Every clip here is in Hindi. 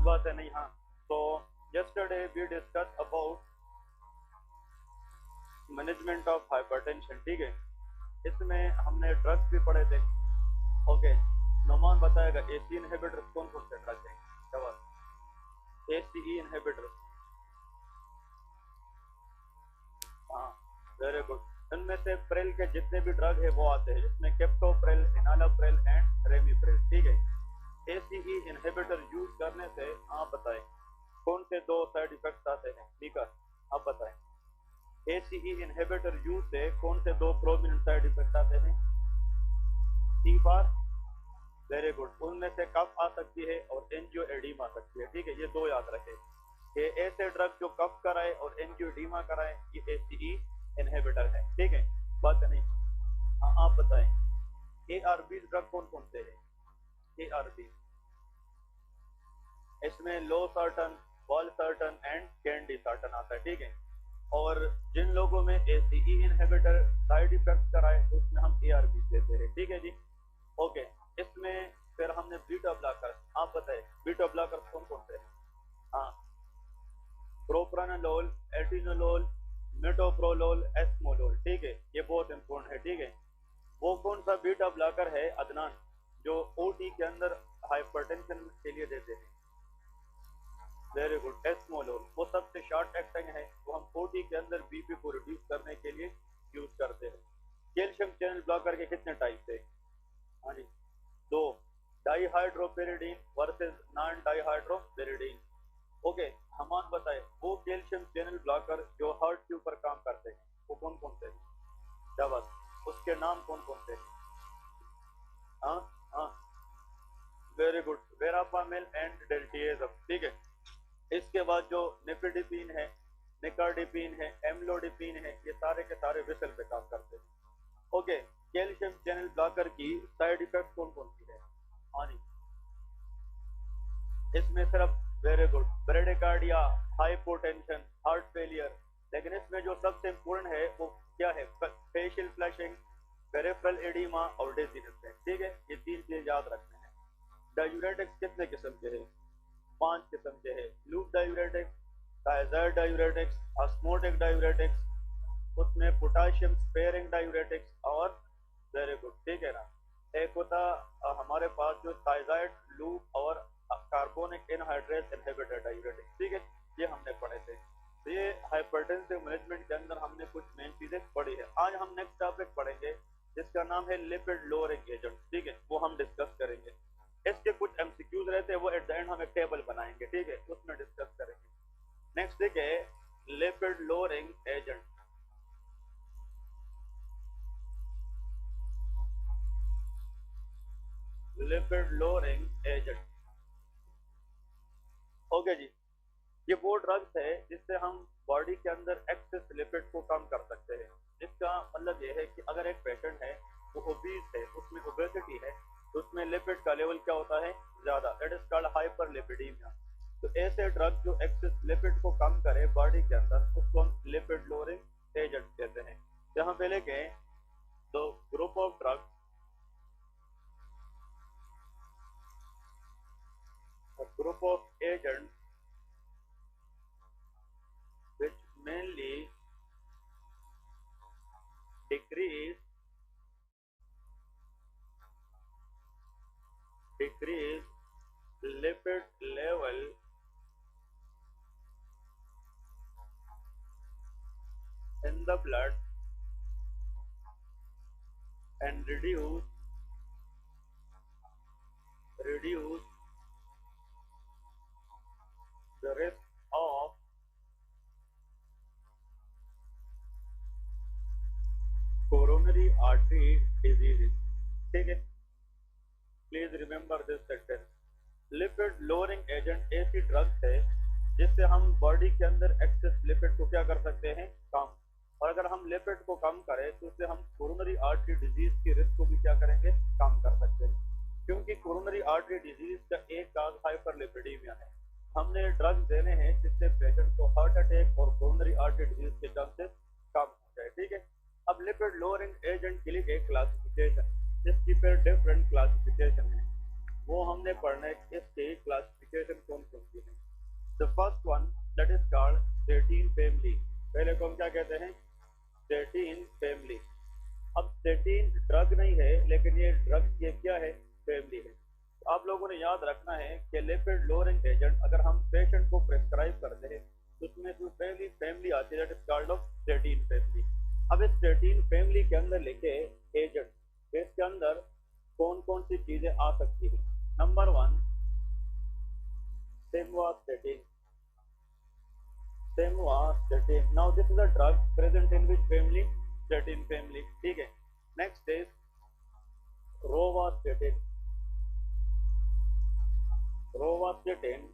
बात है नहीं? हाँ। तो yesterday we discussed about management of hypertension, ठीक है। इसमें हमने ड्रग्स भी पढ़े थे। ओके, नोमान बताएगा एसी इनहिबिटर्स कौन कौन से ड्रग्स हैं? जवाब एसीई इनहिबिटर। हाँ, वेरी गुड। इनमें से प्रेल के जितने भी ड्रग है वो आते हैं, जिसमें केप्टोप्रेल, इनालाप्रेल एंड रेमीप्रेल, ठीक है। एसीई इनहिबिटर यूज करने से आप बताएं कौन से दो साइड इफेक्ट्स आते हैं? ठीक है, आप बताएं। एसीई इनहिबिटर यूज से कौन से दो प्रोमिनेंट साइड इफेक्ट आते हैं? सी बार, वेरी गुड। उनमें से कफ आ सकती है और एंजियोएडिमा आ सकती है, ठीक है। ये दो याद रखें कि ऐसे ड्रग जो कफ कराए और एंजियोएडिमा कराए ये एसीई इनहिबिटर है, ठीक है। बात नहीं? हाँ, आप बताएं एआरबी ड्रग कौन कौन से है? एआरबी, इसमें losartan, valsartan and candesartan आता है, ठीक है। और जिन लोगों में एसीई इनहिबिटर साइड इफेक्ट कराए उसमें हम एआरबी देते हैं, ठीक है जी। ओके, इसमें फिर हमने बीटा ब्लॉकर, आप बताएं बीटा ब्लॉकर कौन कौन से हैं? हाँ, प्रोप्रानोलोल, एटिनोलोल, मेटोप्रोलोल, एस्मोलोल, ठीक है। ये बहुत इंपॉर्टेंट है, ठीक है। वो कौन सा बीटा ब्लॉकर है अदनान जो ओटी के अंदर हाइपरटेंशन के लिए देते हैं? Very good, esmolol. वो सबसे शॉर्ट एक्टिंग है, वो हम ओटी के अंदर बीपी को रिड्यूस करने के लिए यूज करते हैं। कैल्शियम चैनल ब्लॉकर के कितने टाइप थे? हाँ जी, दो, डाईहाइड्रोपेरिडीन वर्सेस नॉन डाईहाइड्रोपेरिडीन। ओके, हमान बताए वो कैल्शियम चैनल ब्लॉकर जो हार्ट के ऊपर काम करते हैं वो कौन कौन से हैं? जवाब उसके नाम कौन कौन से हैं? हाँ हाँ, वेरी गुड, वेरापामिल एंड डेल्टिएजम, ठीक है। इसके बाद जो निफिडिपिन है, निकार्डिपिन है, एम्लोडिपिन है, ये सारे के सारे विसल पे काम करते हैं। ओके, कैल्शियम चैनल ब्लॉकर की साइड इफेक्ट कौन कौन सी है? हाँ जी, इसमें सिर्फ, very good, bradycardia, hypotension, heart failure, लेकिन इसमें जो सबसे इंपोर्टेंट है वो क्या है? फेशियल फ्लैशिंग, पेरिफेरल एडिमा और डिजीनेस है, ठीक है। ये तीन चीज याद रखने हैं। डायूरेटिक्स कितने किस्म के हैं? 5 किस्म के हैं। Loop diuretics, thiazide diuretics, osmotic diuretics, उसमें पोटाशियम स्पेयरिंग डायूरेटिक्स और, वेरी गुड, ठीक है ना। एक होता हमारे पास जो थायजाइड, लूप और कार्बोनिक एनहाइड्रेस इनहिबिटर डायूरेटिक्स, ठीक है। ये हमने पढ़े थे। तो ये हाइपरटेंसिव मैनेजमेंट के अंदर हमने कुछ मेन चीजें पढ़ी है। आज हम नेक्स्ट टॉपिक पढ़ेंगे जिसका नाम है लिपिड लोअरिंग एजेंट, ठीक है। वो हम डिस्कस करेंगे। इसके कुछ एमसीक्यूज रहते हैं, वो एट द एंड हम एक टेबल बनाएंगे, ठीक है, उसमें डिस्कस करेंगे। नेक्स्ट ठीक है lipid lowering agent. Lipid lowering agent, okay जी। ये वो ड्रग्स है जिससे हम बॉडी के अंदर एक्सेस लिपिड को कम कर सकते हैं। जिसका मतलब ये है कि अगर एक पेशेंट है वो ओबीज है, उसमें ओबेसिटी है, तो उसमें लिपिड का लेवल क्या होता है? ज्यादा, दैट इज कॉल्ड हाइपरलिपिडीमिया। तो ऐसे ड्रग जो एक्सेस लिपिड को कम करे बॉडी के अंदर उसको हम लिपिड लोअरिंग एजेंट कहते हैं। यहाँ पे लेके दो group of drug, group of agent which mainly decrease lipid level in the blood and reduce the risk of coronary artery diseases, ठीक है। Please remember this sentence. Lipid lowering agent ऐसी ड्रग्स है जिससे हम बॉडी के अंदर एक्सेस लिपिड को क्या कर सकते हैं? कम। और अगर हम लिपिड को कम करें तो उससे हम कोरोनरी आर्टरी डिजीज की रिस्क को भी क्या करेंगे? कम कर सकते हैं। क्योंकि कोरोनरी आर्टरी डिजीज का एक काज हाइपरलिपिडीमिया है। हमने ड्रग्स देने हैं जिससे पेशेंट को हार्ट अटैक और कोरोनरी आर्टरी डिजीज के चांसेस कम हो जाए, ठीक है। अब लिपिड लोअरिंग एजेंट के लिए एक क्लासिफिकेशन, जिसकी फिर डिफरेंट क्लासिफिकेशन है, वो हमने पढ़ना है। इसके क्लासिफिकेशन क्लासिफिकेशन कौन कौन सी है? The first one that is called statin family. पहले को हम क्या कहते हैं? Statin family. अब स्टेटिन ड्रग नहीं है, लेकिन ये ड्रग ये क्या है? फैमिली है। तो आप लोगों ने याद रखना है कि लिपिड लोअरिंग एजेंट अगर हम पेशेंट को प्रेस्क्राइब करते हैं तो उसमें जो पहली फैमिली आती है that is called of statin family. अब इस स्टेटिन फैमिली के अंदर लिखे एजेंट, इसके अंदर कौन कौन सी चीजें आ सकती है? Number one, simvastatin. Simvastatin. Now this is a drug present in which family? Statin family. ठीक है। Next is rovastatin. Rovastatin.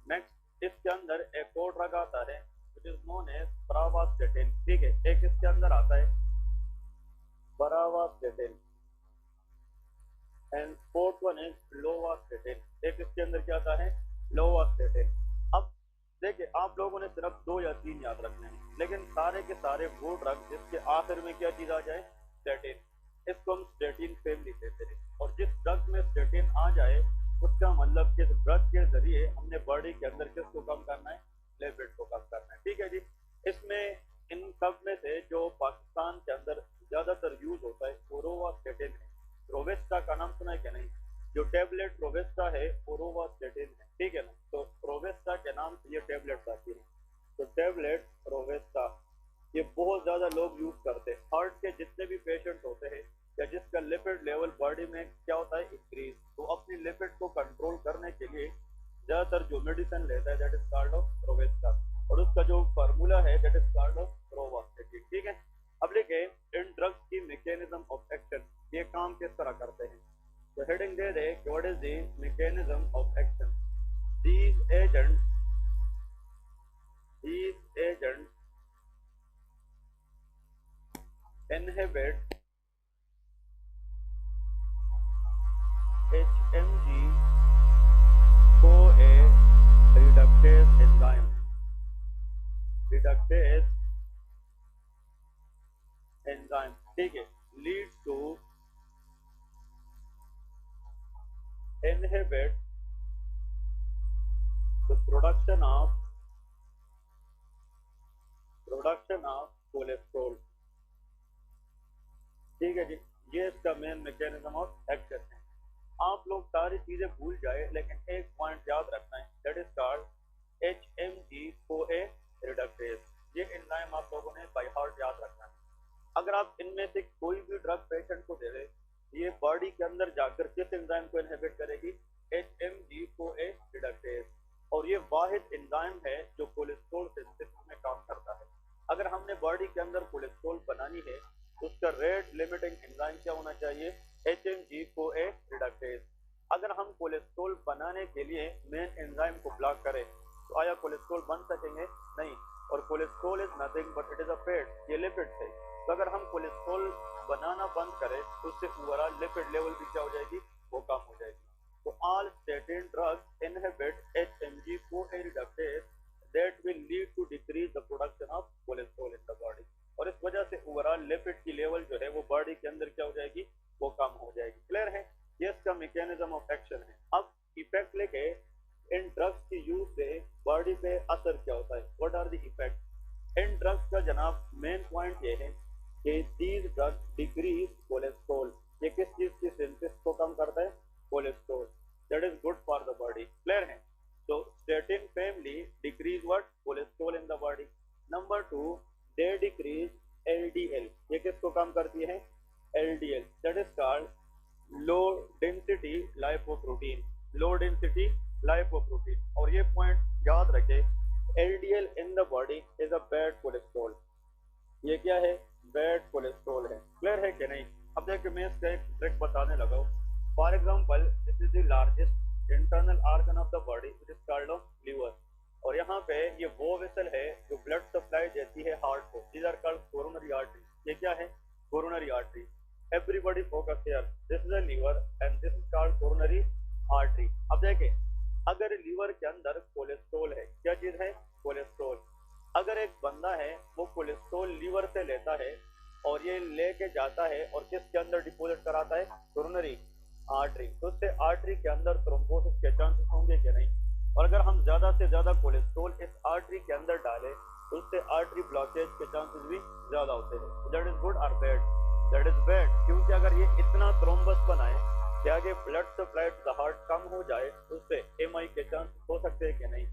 Next इसके अंदर एक और ड्रग आता है which is known as pravastatin। ठीक है। एक इसके अंदर आता है pravastatin and fourth one is lovastatin। एक इसके अंदर क्या आता है? लोवास्टेटिन। अब देखिए आप लोगों ने सिर्फ 2 या 3 याद रखने हैं, लेकिन सारे के सारे वो ड्रग जिसके आखिर में क्या चीज आ जाए? स्टेटिन। इसको हम स्टेटिन फैमिली कहते हैं। और जिस ड्रग में स्टेटिन आ जाए उसका मतलब किस ड्रग के जरिए हमने बॉडी के अंदर किसको कम करना है? लिपिड को कम करना है। ठीक है जी। इसमें इन सब में से जो पाकिस्तान के अंदर ज्यादातर यूज होता है वो रोवास्टेटिन है। रोवेस्टा का नाम सुना है क्या? नहीं। जो टेबलेट रोवेस्टा है वो रोवास्टेटिन है। ठीक है ना। तो रोवेस्टा के नाम से ये टेबलेट आती है। तो टेबलेट रोवेस्टा ये बहुत ज्यादा लोग यूज करते हैं। हार्ट के जितने भी पेशेंट होते हैं या जिसका लिपिड लेवल बॉडी में क्या होता है? इंक्रीज, तो अपनी लिपिड को कंट्रोल करने के लिए ज्यादातर जो मेडिसिन लेता है दैट इज कॉल्ड ऑफ रोवेस्टा, और उसका जो फार्मूला है दैट इज कॉल्ड ऑफ रोवास्टेटिन। ठीक है। अब लिखे इन ड्रग्स की मैकेनिज्म ऑफ एक्शन, ये काम किस तरह करते हैं? तो heading they they what is the mechanism of action. these agents inhibit HMG CoA reductase enzyme ठीक है, leads to inhibit the production of cholesterol. ठीक है जी। ये इसका मेन मैकेनिज्म ऑफ एक्शन है। आप लोग सारी चीजें भूल जाए, लेकिन एक पॉइंट याद रखना है that is called HMG CoA reductase। ये एंजाइम आप लोगों ने बाय हार्ट याद रखना है। अगर आप इनमें से कोई भी ड्रग पेशेंट को दे दे, ये बॉडी के अंदर जाकर किस एंजाइम को इनहिबिट करेगी? HMG CoA reductase। और ये वाहिद एंजाइम है जो कोलेस्ट्रॉल सिंथेसिस में काम करता है। अगर हमने बॉडी के अंदर कोलेस्ट्रॉल बनानी है तो उसका रेट लिमिटिंग एंजाइम क्या होना चाहिए? HMG CoA reductase। अगर हम कोलेस्ट्रॉल बनाने के लिए मेन एंजाइम को ब्लॉक करें तो आया कोलेस्ट्रॉल बन सकेंगे? नहीं। और cholesterol is nothing but it is a fat, ये लिपिड है। तो अगर हम कोलेस्ट्रॉल बनाना बंद करें तो उससे ओवरऑल लिपिड लेवल भी क्या हो जाएगी? वो कम हो जाएगी। तो all statin drugs inhibit HMG CoA reductase that will lead to decrease the production of cholesterol in the body। और इस वजह से ओवरऑल लिपिड की लेवल जो है वो बॉडी के अंदर क्या हो जाएगी? वो कम हो जाएगी। क्लियर है? ये इसका मैकेनिज्म ऑफ एक्शन है। अब इफेक्ट लेके इन ड्रग्स की यूज से बॉडी पे असर क्या होता है? What are the effect? इन ड्रग्स का जनाब मेन पॉइंट ये है कि these drugs decrease cholesterol। ये किस चीज की सिंथेसिस को कम करता है? Cholesterol. That is good for the body. Clear है? तो statin family decrease what? Cholesterol in the body. Number 2 they decrease LDL। ये किसको कम करती है? LDL। That is called low density lipoprotein. Low density lipoprotein. और ये पॉइंट याद रखें, LDL in the body is a bad cholesterol. ये क्या है? बैड कोलेस्ट्रॉल है। क्लियर है कि नहीं? अब देखिए मैं इसका एक ट्रिक बताने लगा हूँ। For example, this is the largest internal organ of the body, which is called liver। और यहाँ पे ये वो वेसल है जो ब्लड सप्लाई देती है हार्ट को। These are called coronary artery। ये क्या है? coronary artery। Everybody focus here। This is the liver and this is called coronary artery। अब देखें, अगर लीवर के अंदर कोलेस्ट्रॉल है, क्या चीज है? कोलेस्ट्रॉल। अगर एक बंदा है वो कोलेस्ट्रॉल लीवर से लेता है और ये लेके जाता है और किसके अंदर डिपोजिट कराता है? कोरोनरी। आर्टरी, तो उससे आर्टरी के अंदर थ्रोम्बोसिस के चांसेस होंगे कि नहीं। और अगर हम ज्यादा से ज्यादा कोलेस्ट्रॉल इस आर्टरी के अंदर डालें तो उससे आर्टरी ब्लॉकेज के चांसेस भी ज्यादा होते हैं। दैट इज गुड और बैड? दैट इज बैड, क्योंकि अगर ये इतना थ्रोम्बस बनाए कि आगे blood supply to the heart कम हो जाए तो उससे एमआई के चांसेस हो सकते हैं कि नहीं।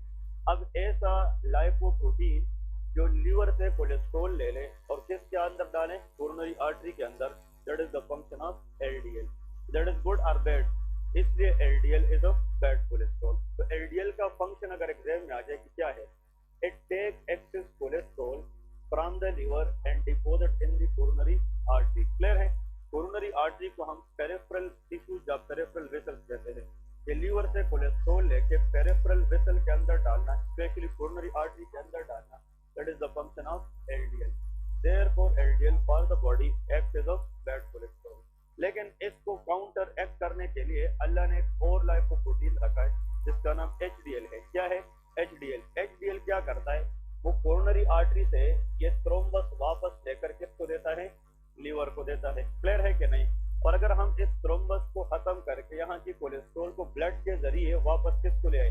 अब ऐसा लाइपोप्रोटीन जो लीवर से कोलेस्ट्रॉल ले ले और किसके अंदर डालें, कोरोनरी आर्टरी के अंदर, that is the function of LDL. That is good और बैड? इसलिए LDL is a bad cholesterol. तो एलडीएल का फंक्शन अगर एग्जाम में आ जाए कि क्या है, it take excess cholesterol from the liver and deposit in the coronary artery. Clear है? कोरोनरी आर्टरी को हम पेरिफेरल टिश्यूज या पेरिफेरल वेसल्स कहते हैं। ये लीवर से कोलेस्ट्रॉल लेके पेरिफेरल वेसल के अंदर डालना, स्पेशली कोरोनरी आर्टरी के अंदर डालना, that is the function of LDL. Therefore LDL for the body act as a bad cholesterol. लेकिन इसको काउंटर एक्ट करने के लिए अल्लाह ने एक और लाइपोप्रोटीन रखा है जिसका नाम एचडीएल है। क्या है? एचडीएल। एचडीएल क्या करता है, वो कोरोनरी आर्टरी से ये थ्रोम्बस वापस लेकर किसको देता है, लीवर को देता है। क्लियर है कि नहीं? और अगर हम इस थ्रोम्बस को खत्म करके यहाँ की कोलेस्ट्रॉल को ब्लड के जरिए वापस किसको ले आए,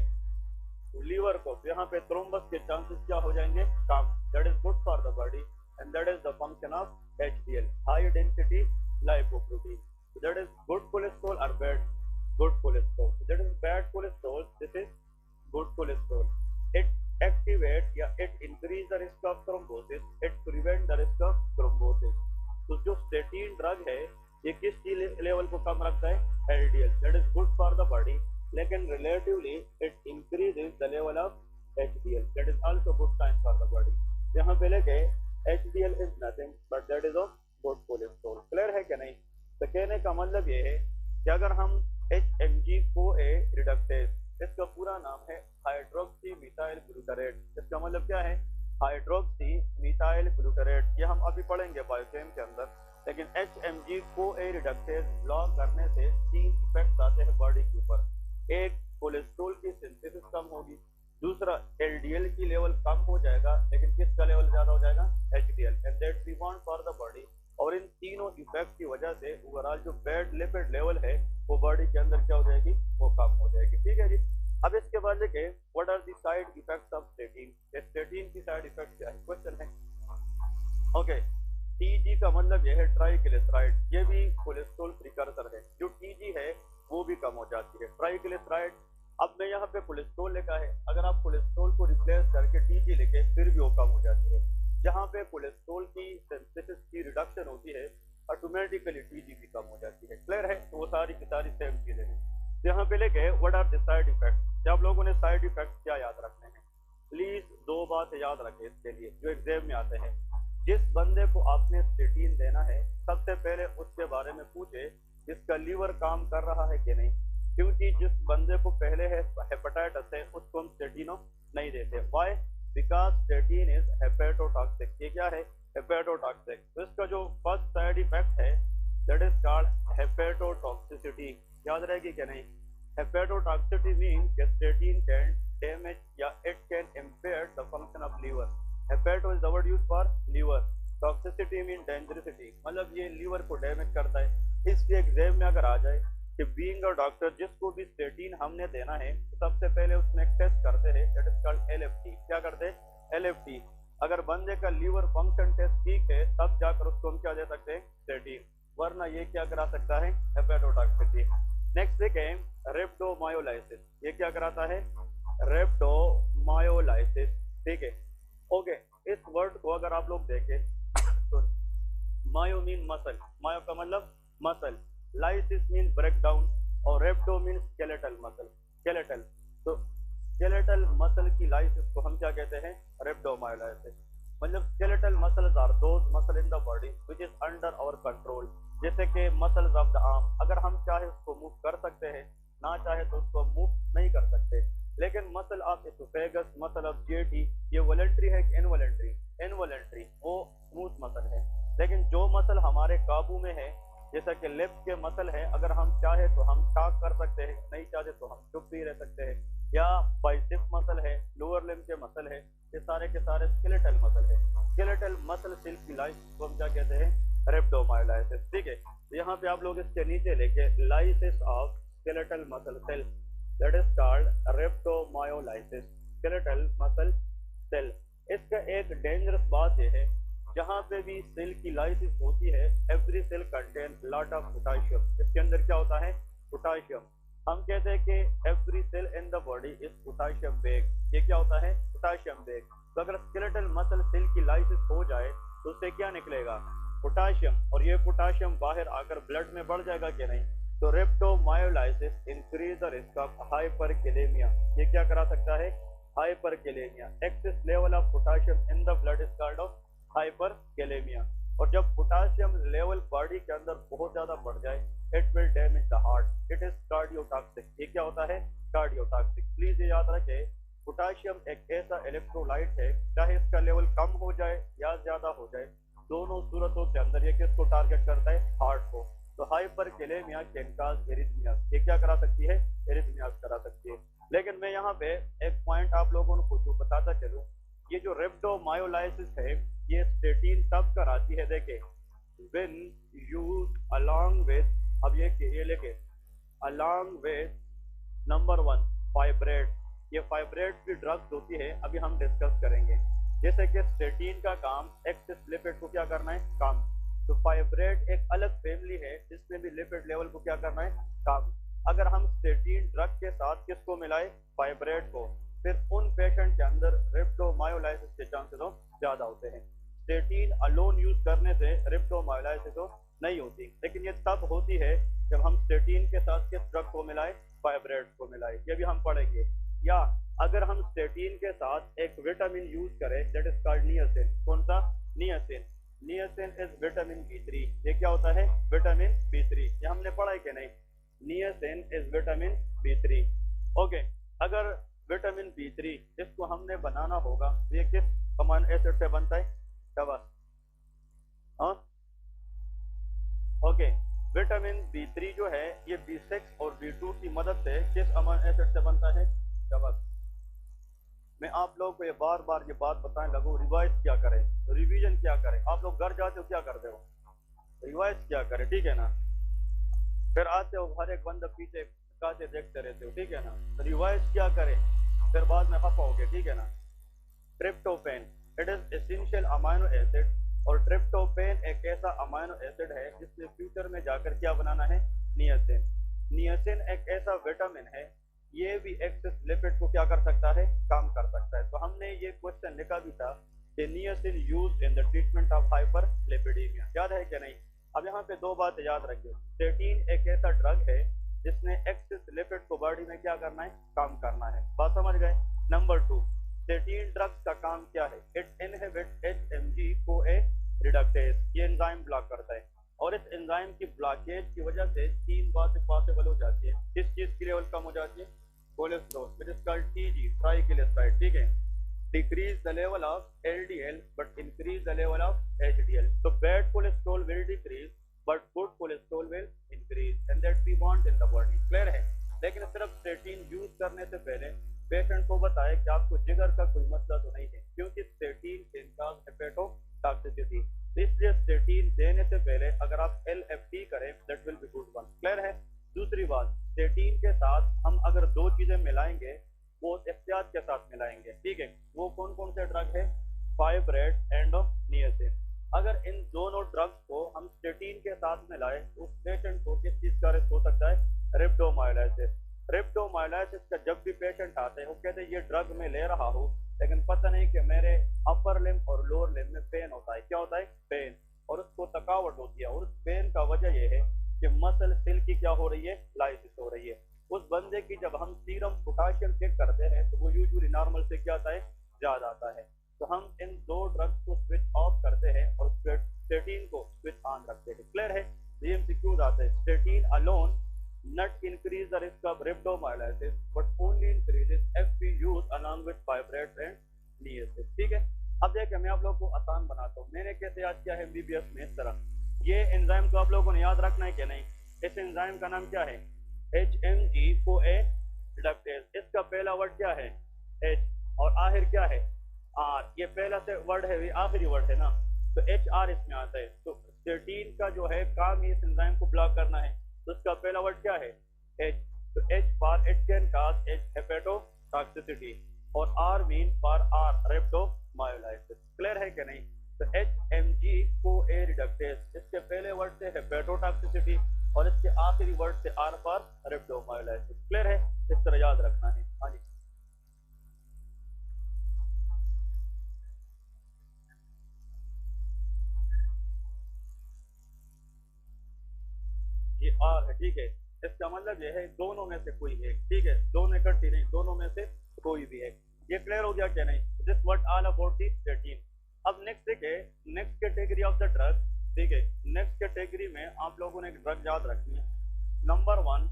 लीवर को, तो यहाँ पे थ्रोम्बस के चांसेस क्या हो जाएंगे, कम। That is good for the body and that is the function of HDL, high density lipoprotein. So that is good cholesterol or bad? Good cholesterol. So that is bad cholesterol. This is good cholesterol. It activates या it increase the risk of thrombosis. It prevent the risk of thrombosis. तो जो statin drug है ये किस चीज लेवल को कम रखता है, LDL. That is good for the body. लेकिन relatively it increases the level of HDL. That is also good sign for the body. यहाँ पे लेके HDL is nothing but that is of good cholesterol. Clear है कि नहीं? तो कहने का मतलब ये है कि अगर हम HMG-CoA रिडक्टेज, इसका पूरा नाम है हाइड्रोक्सी मिथाइल ग्लूटारेट, इसका मतलब क्या है, हाइड्रोक्सी मिथाइल ग्लूटारेट, ये हम अभी पढ़ेंगे बायोकेम के अंदर। लेकिन HMG-CoA रिडक्टेज ब्लॉक करने से 3 इफेक्ट आते हैं बॉडी के ऊपर। एक, कोलेस्ट्रॉल की सिंथेसिस कम होगी, दूसरा LDL की लेवल कम हो जाएगा, लेकिन किसका लेवल ज्यादा हो जाएगा, HDL, and that we want for the body. और इन तीनों इफेक्ट की वजह से ओवरऑल जो बैड लिपिड लेवल है वो बॉडी के अंदर क्या हो जाएगी, वो कम हो जाएगी। ठीक है जी। अब इसके बाद देखें what are the side effects of statin. Statin की साइड इफेक्ट क्या है, क्वेश्चन है। ओके, TG का मतलब यह है ट्राइग्लिसराइड, ये भी कोलेस्ट्रॉल प्रिकर्सर है। जो TG है वो भी कम हो जाती है, ट्राइग्लिसराइड। अब मैं यहाँ पे कोलेस्ट्रॉल लिखा है, अगर आप कोलेस्ट्रॉल को रिप्लेस करके TG लिखे फिर भी वो कम हो जाती है। जहाँ पे कोलेस्ट्रॉल की सिंथेसिस की रिडक्शन होती है ऑटोमेटिकली TG भी कम हो जाती है। क्लियर है? तो वो सारी की सारी सेम चीजें हैं। तो यहाँ पे लेके what are the side effect. आप लोगों ने साइड इफेक्ट क्या याद रखने हैं, प्लीज 2 बात याद रखें इसके लिए जो एग्जाम में आते हैं। जिस बंदे को आपने स्टेटिन देना है सबसे पहले उसके बारे में पूछे जिसका लीवर काम कर रहा है कि नहीं, क्योंकि जिस बंदे को पहले है हेपेटाइटिस है उसको हम स्टेटिनो नहीं देते। Why? Because statin is hepatotoxic. ये क्या है, हेपेटोटॉक्सिक। तो इसका जो फर्स्ट साइड इफेक्ट है दैट इज कॉल्ड हेपेटोटॉक्सिसिटी। याद रहेगी कि नहीं? हेपेटोटॉक्सिसिटी मींस कि स्टेटिन कैन डैमेज या it can impair the function of liver. Hepato is the word used for liver, toxicity mean dangerousity, मतलब ये लीवर को डैमेज करता है। इसलिए एग्जाम में अगर आ जाए कि बीइंग अ डॉक्टर जिसको भी स्टेटिन हमने देना है तो सबसे पहले उसमें एक टेस्ट करते हैं दैट इज कॉल्ड LFT। क्या करते हैं, LFT। अगर बंदे का लीवर फंक्शन टेस्ट ठीक है तब जाकर उसको हम क्या दे सकते हैं, स्टेटिन, वरना ये क्या करा सकता है, हेपेटोटॉक्सिसिटी। नेक्स्ट देखें रेप्टोमायोलाइसिस, ये क्या कराता है, रेप्टोमायोलाइसिस। ठीक है, ओके। इस वर्ड को अगर आप लोग देखें तो मायो मीन मसल, मायो का मतलब muscle, lysis mean break down और रेप्टो मीन स्केलेटल मसल, स्केलेटल। तो स्केलेटल मसल की लाइसिस को हम क्या कहते हैं, रेप्टोमायोलाइसिस। मतलब skeletal muscles are those muscle in the body which is under our control. जैसे कि मसल्स ऑफ द आर्म, अगर हम चाहे उसको मूव कर सकते हैं, ना चाहे तो उसको मूव नहीं कर सकते। लेकिन muscle of oesophagus, muscle of GAT, ये वॉलंटरी है कि इनवॉलंटरी, इनवॉलंटरी, वो स्मूथ मसल है। लेकिन जो मसल हमारे काबू में है जैसा कि लेफ्ट के मसल है, अगर हम चाहे तो हम टॉक कर सकते हैं, नहीं चाहे तो हम चुप भी रह सकते हैं। या बाइसेप मसल है, लोअर लिम्ब के मसल है, ये सारे के सारे स्केलेटल मसल है। स्केलेटल मसल सेल की लाइफ को हम क्या कहते हैं, रेप्टोमायोलाइसिस, ठीक है। तो यहाँ पे आप लोग इसके नीचे लेके lysis of skeletal muscle cell, that is called rhabdomyolysis, skeletal muscle cell. इसका एक डेंजरस बात यह है, जहाँ पे भी सेल की लाइसिस होती है, every cell contain lot of potassium. इसके अंदर क्या होता है? पोटाशियम। हम कहते हैं कि every cell in the body is potassium bag. ये क्या होता है? Potassium bag. तो अगर स्केलेटल मसल सेल की लाइसिस हो जाए तो उससे क्या निकलेगा? पोटाशियम। और ये पोटाशियम बाहर आकर ब्लड में बढ़ जाएगा कि नहीं? तो rhabdomyolysis increase the risk of hyperkalemia. ये क्या करा सकता है? Hyperkalemia. Excess level of potassium in the blood is called of hyperkalemia. और जब पोटाशियम लेवल बॉडी के अंदर बहुत ज्यादा बढ़ जाए, it will damage the heart, it is cardiotoxic. ये क्या होता है? कार्डियोटॉक्सिक। प्लीज ये याद रखें, पोटाशियम एक ऐसा इलेक्ट्रोलाइट है, चाहे इसका लेवल कम हो जाए या ज्यादा हो जाए, दोनों सूरतों के अंदर ये किसको टारगेट करता है? हार्ट को। तो हाइपरकेलेमिया कैन कॉज एरिथमियास। ये क्या करा सकती है? एरिथमियास करा सकती है। लेकिन मैं यहाँ पे एक पॉइंट आप लोगों को जो बताता चलूं, ये जो रेप्टोमायोलाइसिस है, ये स्टेटिन तब कराती है, देखे, व्हेन यूज अलोंग विद, अब ये लेके अलोंग विद नंबर 1 फाइब्रेट। ये फाइब्रेट की ड्रग्स होती है, अभी हम डिस्कस करेंगे। जैसे कि स्टेटिन का काम एक्सेस लिपिड को क्या करना है? काम। तो फाइब्रेट एक अलग फैमिली है जिसमें भी लिपिड लेवल को क्या करना है? काम। अगर हम स्टेटिन ड्रग के साथ किसको मिलाए? फाइब्रेट को, फिर उन पेशेंट के अंदर रेप्टोमायोलाइसिस के चांसेस ज्यादा होते हैं। स्टेटिन अलोन यूज करने से रेप्टोमायोलाइसिस नहीं होती, लेकिन ये तब होती है जब हम स्टेटिन के साथ किस ड्रग को मिलाए? फाइब्रेट को मिलाए। ये भी हम पढ़ेंगे। या अगर हम स्टेटिन के साथ एक विटामिन यूज करें, दैट इज कॉल्ड नियासिन। कौन सा? Niacin. Niacin is vitamin B3। ये क्या होता है? Vitamin B3। ये हमने पढ़ा है कि नहीं? Niacin is vitamin B3। Okay. अगर विटामिन B3 इसको हमने बनाना होगा तो ये किस अमीनो एसिड से बनता है? शाबाश। हाँ, ओके। विटामिन B3 जो है ये B6 और B2 की मदद से किस अमीनो एसिड से बनता है? शाबाश। मैं आप लोगों को ये बार बार ये बात बताने लगूं, रिवाइज क्या करें, रिवीजन क्या करें। आप लोग घर जाते हो क्या करते हो? रिवाइज क्या करें, ठीक है ना? फिर आते हो हर एक बंदा पीछे कासे देखते रहते हो, ठीक है ना? तो रिवाइज क्या करें, फिर बाद में खफा होगे, ठीक है ना? Tryptophan, it is essential amino acid. और ट्रिप्टोफैन एक ऐसा अमीनो एसिड है जिसने फ्यूचर में जाकर क्या बनाना है? नियासिन। नियासिन एक ऐसा विटामिन है, ये भी एक्सेस लिपिड को क्या कर सकता है? काम कर सकता है। तो हमने ये क्वेश्चन लिखा भी था कि niacin used in the treatment of hyperlipidemia. याद है क्या नहीं? अब यहाँ पे दो बातें याद रखिए। स्टेटिन एक ऐसा ड्रग है जिसने एक्सेस लिपिड को बॉडी में क्या करना है? काम करना है। बात समझ गए? नंबर 2, स्टेटिन ड्रग्स का काम क्या है? It inhibit HMG-CoA reductase. ये एंजाइम ब्लॉक करता है, और इस एंजाइम की ब्लॉकेज की वजह से तीन बातें पॉसिबल हो जाती है। किस चीज की लेवल कम हो जाती है? Cholesterol, which is called TG, triglyceride, ठीक है। Decrease the level of LDL but increase the level of HDL। तो bad cholesterol will decrease but good cholesterol will increase, and that we want in the body. Clear है? लेकिन सिर्फ स्टेटिन यूज करने से पहले पेशेंट को बताए कि आपको जिगर का कोई मसला तो नहीं है, क्योंकि स्टेटिन कैन कॉज हेपेटोटॉक्सिसिटी। इसलिए स्टेटिन देने से पहले अगर आप LFT करें, that will be good one. Clear है? दूसरी बात, स्टेटिन के साथ हम अगर दो चीजें मिलाएंगे, वो एहतियात के साथ मिलाएंगे, ठीक है? वो कौन कौन से ड्रग है? Fibrate and niacin. अगर इन दोनों ड्रग्स को हम स्टेटिन के साथ मिलाए, उस पेशेंट को किस चीज का रिस्क हो सकता है? रेप्टोमायोलाइसिस। रेप्टोमायोलाइसिस का जब भी पेशेंट आते हैं, वो कहते हैं ये ड्रग मैं ले रहा हूँ, लेकिन पता नहीं कि मेरे अपर लिम्ब और लोअर लिम्ब में पेन होता है। क्या होता है? पेन। और उसको थकावट होती है, और उस पेन का वजह यह है कि मसल सेल की क्या हो रही है? लाइसिस हो रही है। उस बंदे की जब हम सीरम पोटाशियम चेक करते हैं तो वो यूजुअली नॉर्मल से क्या आता है? ज्यादा आता है। तो हम इन दो ड्रग्स को स्विच ऑफ करते हैं और स्टेटिन को स्विच ऑन रखते हैं। क्लियर है? ये MCQs आते हैं। Statin alone not increase the risk of rhabdomyolysis but only increases if we use along with fibrates and niacin। ठीक है? अब देखिए, मैं आप लोगों को आसान बनाता हूँ। मैंने कैसे याद किया है MBBS में? इस तरह, ये एंजाइम तो आप लोगों ने याद रखना है कि नहीं? इस एंजाइम का नाम क्या है? HMG-CoA reductase. इसका पहला वर्ड क्या है? H, और आखिर क्या है? R। ये पहला से वर्ड है, ये आखिरी वर्ड है ना, तो HR इसमें आता है। तो स्टेटिन इसका जो है काम ही इस एंजाइम को ब्लॉक करना है। तो इसका पहला वर्ड क्या है? एच। तो H for it can cause H hepatotoxicity और R mean for R rhabdomyolysis. Clear है कि नहीं? तो एच एम जी को ए रिडक्टेज, इसके पहले वर्ड से हेपेटोटॉक्सिसिटी और इसके आखिरी वर्ड से आर फॉर रेप्टोमायोलाइसिस। क्लियर है? इस तरह याद रखना है। हाँ जी, ये आर है, ठीक है। इसका मतलब ये है दोनों में से कोई एक, ठीक है, दोनों इकट्ठी नहीं, दोनों में से कोई भी एक। ये क्लियर हो गया क्या नहीं? This what all about the statin. अब नेक्स्ट देखिए, next category of the drug, ठीक है। नेक्स्ट कैटेगरी में आप लोगों ने एक ड्रग याद रखनी है। Number 1,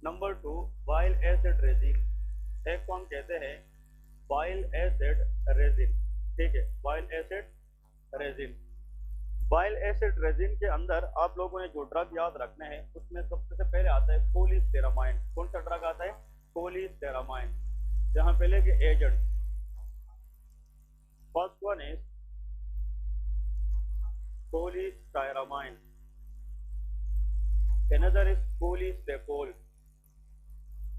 number 2 bile acid resin. एक को हम कहते हैं बाइल एसिड रेजिन, ठीक है, bile acid resin. Bile acid resin के अंदर आप लोगों ने जो ड्रग याद रखने हैं उसमें सबसे पहले आता है कोलिस्टेरामाइन। कौन सा ड्रग आता है? कोलिस्टेरामाइन। जहां पहले के agent, first one is cholestyramine, another is colestipol,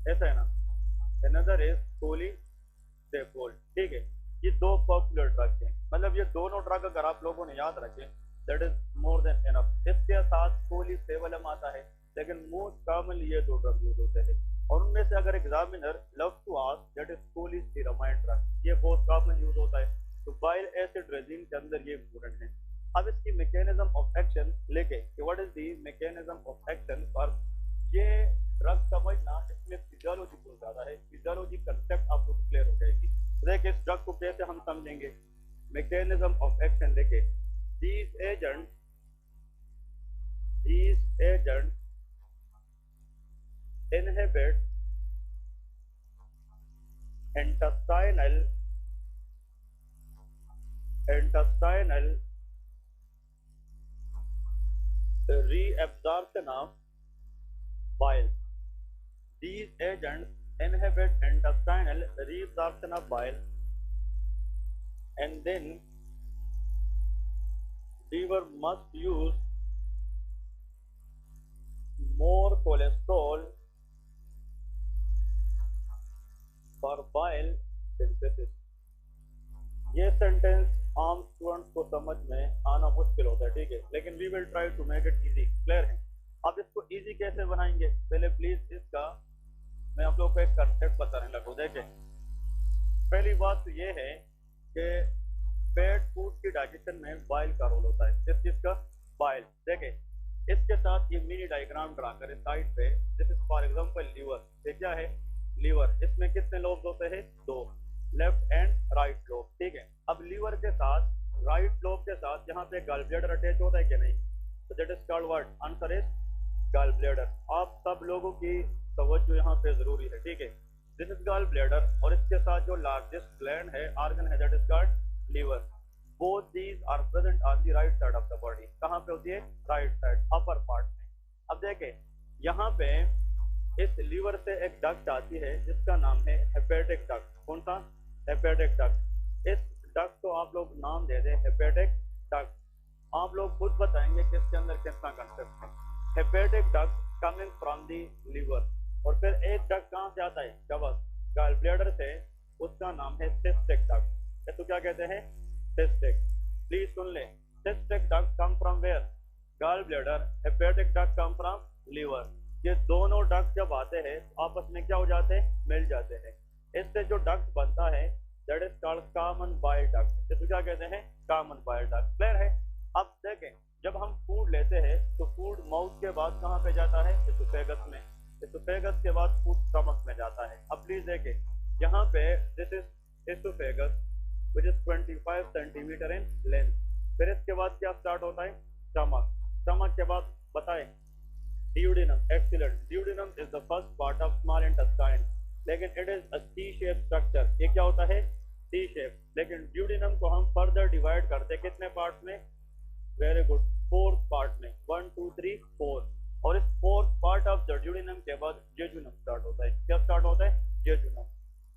ऐसा है ना, अनदर इज कोलिस्टेपोल, ठीक है। ये दो पॉपुलर ड्रग्स हैं, मतलब ये दोनों ड्रग अगर आप लोगों ने याद रखें that is more than enough. इसके साथ कोलिस्टेबलम आता है, लेकिन मोस्ट कॉमनली ये दो ड्रग यूज होते हैं और उनमें से अगर examiner love to ask that is cholestyramine drug, ये बहुत कॉमन यूज होता है। तो बाइल एसिड रेजिन के अंदर ये इंपॉर्टेंट है। अब इसकी मैकेनिज्म ऑफ एक्शन लेके, what is the mechanism of action पर ये ड्रग समझना, इसमें फिजियोलॉजी बहुत ज्यादा है, फिजियोलॉजी कंसेप्ट आपको क्लियर हो जाएगी। देखिए इस ड्रग को कैसे हम समझेंगे, मैकेनिज्म ऑफ एक्शन देखे। these agents inhibit intestinal reabsorption of bile. These agents inhibit intestinal reabsorption of bile and then liver must use more cholesterol for bile synthesis. ये सेंटेंस आम स्टूडेंट्स को समझ में आना मुश्किल होता है, ठीक है, लेकिन we will try to make it easy. Clear है? अब इसको इजी कैसे बनाएंगे, पहले प्लीज इसका मैं आप लोगों को एक कंसेप्ट बताने लगूं। देखें, पहली बात तो ये है कि फैट फूड की डाइजेशन में बाइल का रोल होता है। किस चीज का? बाइल। देखें, इसके साथ ये मिनी डायग्राम ड्रा करें साइड पे। This is for example liver. ये क्या है? लीवर। इसमें कितने लोब्स होते हैं? दो, लेफ्ट एंड राइट लोब, ठीक है। अब लीवर के साथ, राइट लोब के साथ यहाँ पे गॉल ब्लैडर अटैच होता है कि नहीं? तो that is called what? Answer is gall bladder. आप सब लोगों की तवज्जो यहाँ पे जरूरी है, ठीक है। दिस इज गॉल ब्लैडर और इसके साथ जो लार्जेस्ट ग्लैंड है, ऑर्गन है, that is called liver. Both these are present on the right side of the body. कहाँ पे होती है? राइट साइड, अपर पार्ट में। अब देखें, यहाँ पे इस लीवर से एक डक्ट आती है जिसका नाम है हेपेटिक डक्ट। कौन सा? Hepatic duct. इस डक्ट को आप लोग नाम दे दें हेपेटिक डक्ट। आप लोग खुद बताएंगे कि इसके अंदर कितना कंसेप्ट है। Hepatic duct coming from the liver. और फिर एक डक्ट कहाँ से आता है? कवच, गॉल ब्लैडर से, उसका नाम है सिस्टिक डक्ट। इसको क्या कहते हैं? सिस्टिक। प्लीज सुन ले, cystic duct come from where? Gall bladder. Hepatic duct come from liver. ये दोनों डक्ट जब आते हैं आपस में क्या हो जाते हैं? मिल जाते हैं। इससे जो डक्ट बनता है that is called common bile duct. इसको क्या कहते हैं? Common bile duct. क्लियर है? अब देखें, जब हम फूड लेते हैं तो फूड माउथ के बाद कहाँ पे जाता है? एसोफेगस में। एसोफेगस के बाद फूड स्टमक में जाता है। अब प्लीज देखें, यहाँ पे this is oesophagus which is 25 centimetre in length. फिर इसके बाद क्या स्टार्ट होता है? स्टमक। स्टमक के बाद बताएं, duodenum। Excellent. duodenum is the first part of small intestine, लेकिन it is a C shape structure. ये क्या होता है? सी शेप। लेकिन duodenum को हम फर्दर डिवाइड करते हैं कितने पार्ट में? वेरी गुड, 4 पार्ट में। 1 2 3 4। और इस 4th part of the duodenum के बाद jejunum स्टार्ट होता है। क्या स्टार्ट होता है? jejunum।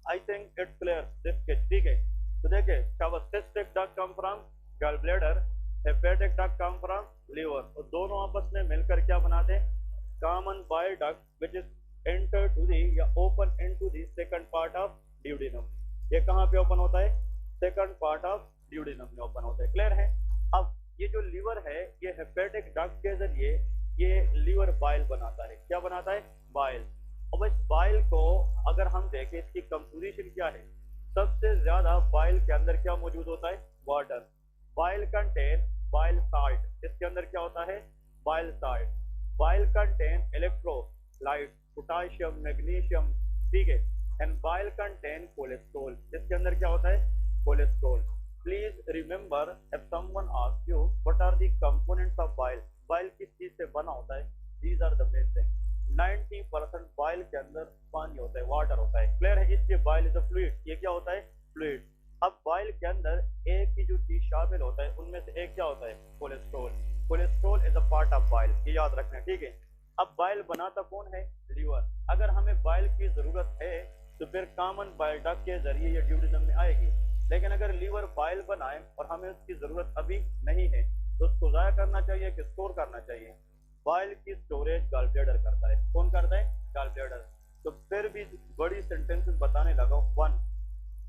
I think it's clear this case, ठीक है। तो देखिए, cystic duct come from gallbladder, hepatic duct come from liver, और दोनों आपस में मिलकर क्या बनाते हैं, common bile duct which is enter to the या open into the second part of duodenum. ये कहाँ पे ओपन होता है, सेकंड पार्ट ऑफ ड्यूडेनम में ओपन होता है। क्लियर है। अब ये जो लीवर है ये हेपेटिक डक्ट के जरिए ये लीवर बाइल बनाता है। क्या बनाता है, बाइल। अब इस बाइल को अगर हम देखें इसकी कंपोजिशन क्या है, सबसे ज्यादा बाइल के अंदर क्या मौजूद होता है, water. Bile contain bile salt, इसके अंदर क्या होता है, bile salt. Bile contain electrolyte, potassium, magnesium, ठीक है। एंड बाइल कंटेन कोलेस्ट्रॉल, इसके अंदर क्या होता है, cholesterol. Please remember if someone ask you what are the components of bile, bile किस चीज से बना होता है, these are the main thing. 90% bile के अंदर पानी होता है, वाटर होता है। क्लियर है। इसलिए बाइल इज अ फ्लूइड, ये क्या होता है, फ्लूइड। अब बाइल के अंदर एक ही जो चीज शामिल होता है उनमें से एक क्या होता है, cholesterol. Cholesterol is a part of bile, ये याद रखना है, ठीक है। अब बाइल बनाता कौन है, लीवर। अगर हमें बाइल की जरूरत है तो फिर कॉमन बाइल डक्ट के जरिए ये ड्यूडेनम में आएगी। लेकिन अगर लीवर बाइल बनाए और हमें उसकी जरूरत अभी नहीं है तो उसको जाया करना चाहिए कि स्टोर करना चाहिए। बाइल की स्टोरेज गॉल ब्लैडर करता है। कौन करता है, गॉल ब्लैडर। तो फिर भी बड़ी सेंटेंसेस बताने लगा। 1,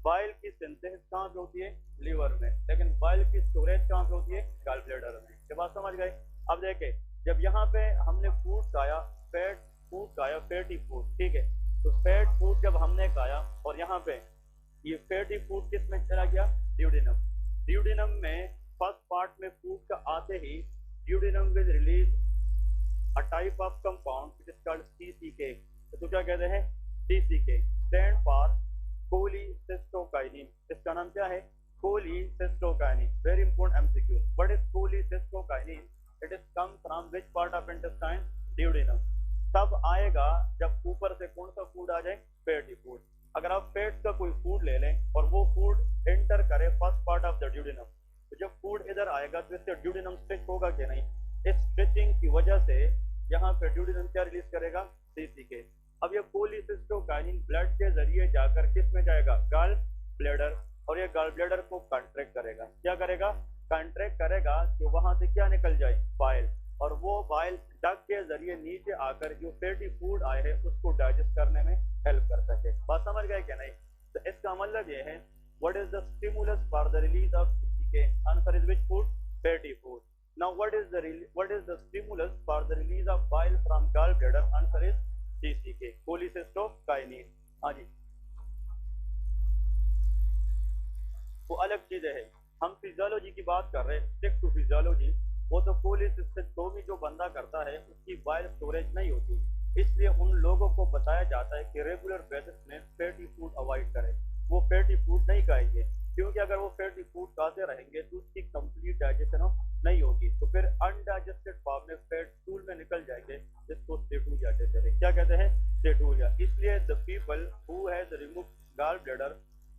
बाइल की सिंथेसिस कहाँ पे होती है, लीवर में, लेकिन बाइल की स्टोरेज कहाँ पे होती है, गॉल ब्लैडर में। ये बात समझ गए। अब देखें, जब यहाँ पे हमने फूड खाया, फैट फूड खाया, फैटी फूड, ठीक है। तो फैट फूड जब हमने खाया और यहाँ पे ये फैटी फूड किस में चला गया, ड्यूडेनम। ड्यूडेनम में फर्स्ट पार्ट में फूड का आते ही duodenum will release a type of compound which is called CCK। तो क्या कहते हैं, CCK stand for cholecystokinin। इसका नाम क्या है, cholecystokinin। very important MCQ। what is cholecystokinin? it is come from which part of intestine, duodenum। तब आएगा जब ऊपर से कौन सा फूड आ जाए, फैटी फूड। अगर आप फैट का कोई फूड ले लें और वो फूड एंटर करे first part of the duodenum, तो जब फूड इधर आएगा तो इससे ड्यूडेनम स्ट्रेच होगा कि नहीं। इस स्ट्रेचिंग की वजह से यहाँ पे ड्यूडेनम क्या रिलीज करेगा, CCK। अब ये कोलेसिस्टोकाइनिन ब्लड के जरिए जाकर किस में जाएगा, गॉल ब्लैडर, और ये गॉल ब्लैडर को कंट्रैक्ट करेगा। क्या करेगा, कंट्रैक्ट करेगा कि वहां से क्या निकल जाए, बाइल। और वो बाइल डक के जरिए नीचे आकर जो फैटी फूड आए हैं उसको डाइजेस्ट करने में हेल्प कर सके। बात समझ गए क्या नहीं। तो इसका मतलब ये है, what is the stimulus for the release of CCK? Answer is which food, fatty food. Now what is the stimulus for the release of bile from gallbladder? Answer is CCK, cholecystokinin। हाँ जी, वो अलग चीजें हैं। हम फिजियोलॉजी की बात कर रहे हैं, स्टिक टू फिजियोलॉजी। वो तो कोलेसिस्टोमी जो बंदा करता है उसकी बाइल स्टोरेज नहीं होती, इसलिए उन लोगों को बताया जाता है कि रेगुलर बेसिस में फैटी फूड अवॉइड करें। वो फैटी फूड नहीं खाएंगे, क्योंकि अगर वो फैटी फूड खाते रहेंगे तो उसकी कंप्लीट डाइजेशन नहीं होगी, तो फिर अनडाइजेस्टेड फॉर्म में फैट स्टूल में निकल जाएंगे, जिसको सेटूलिया कहते हैं। क्या कहते हैं, सेटूलिया। इसलिए the people who has remove gall bladder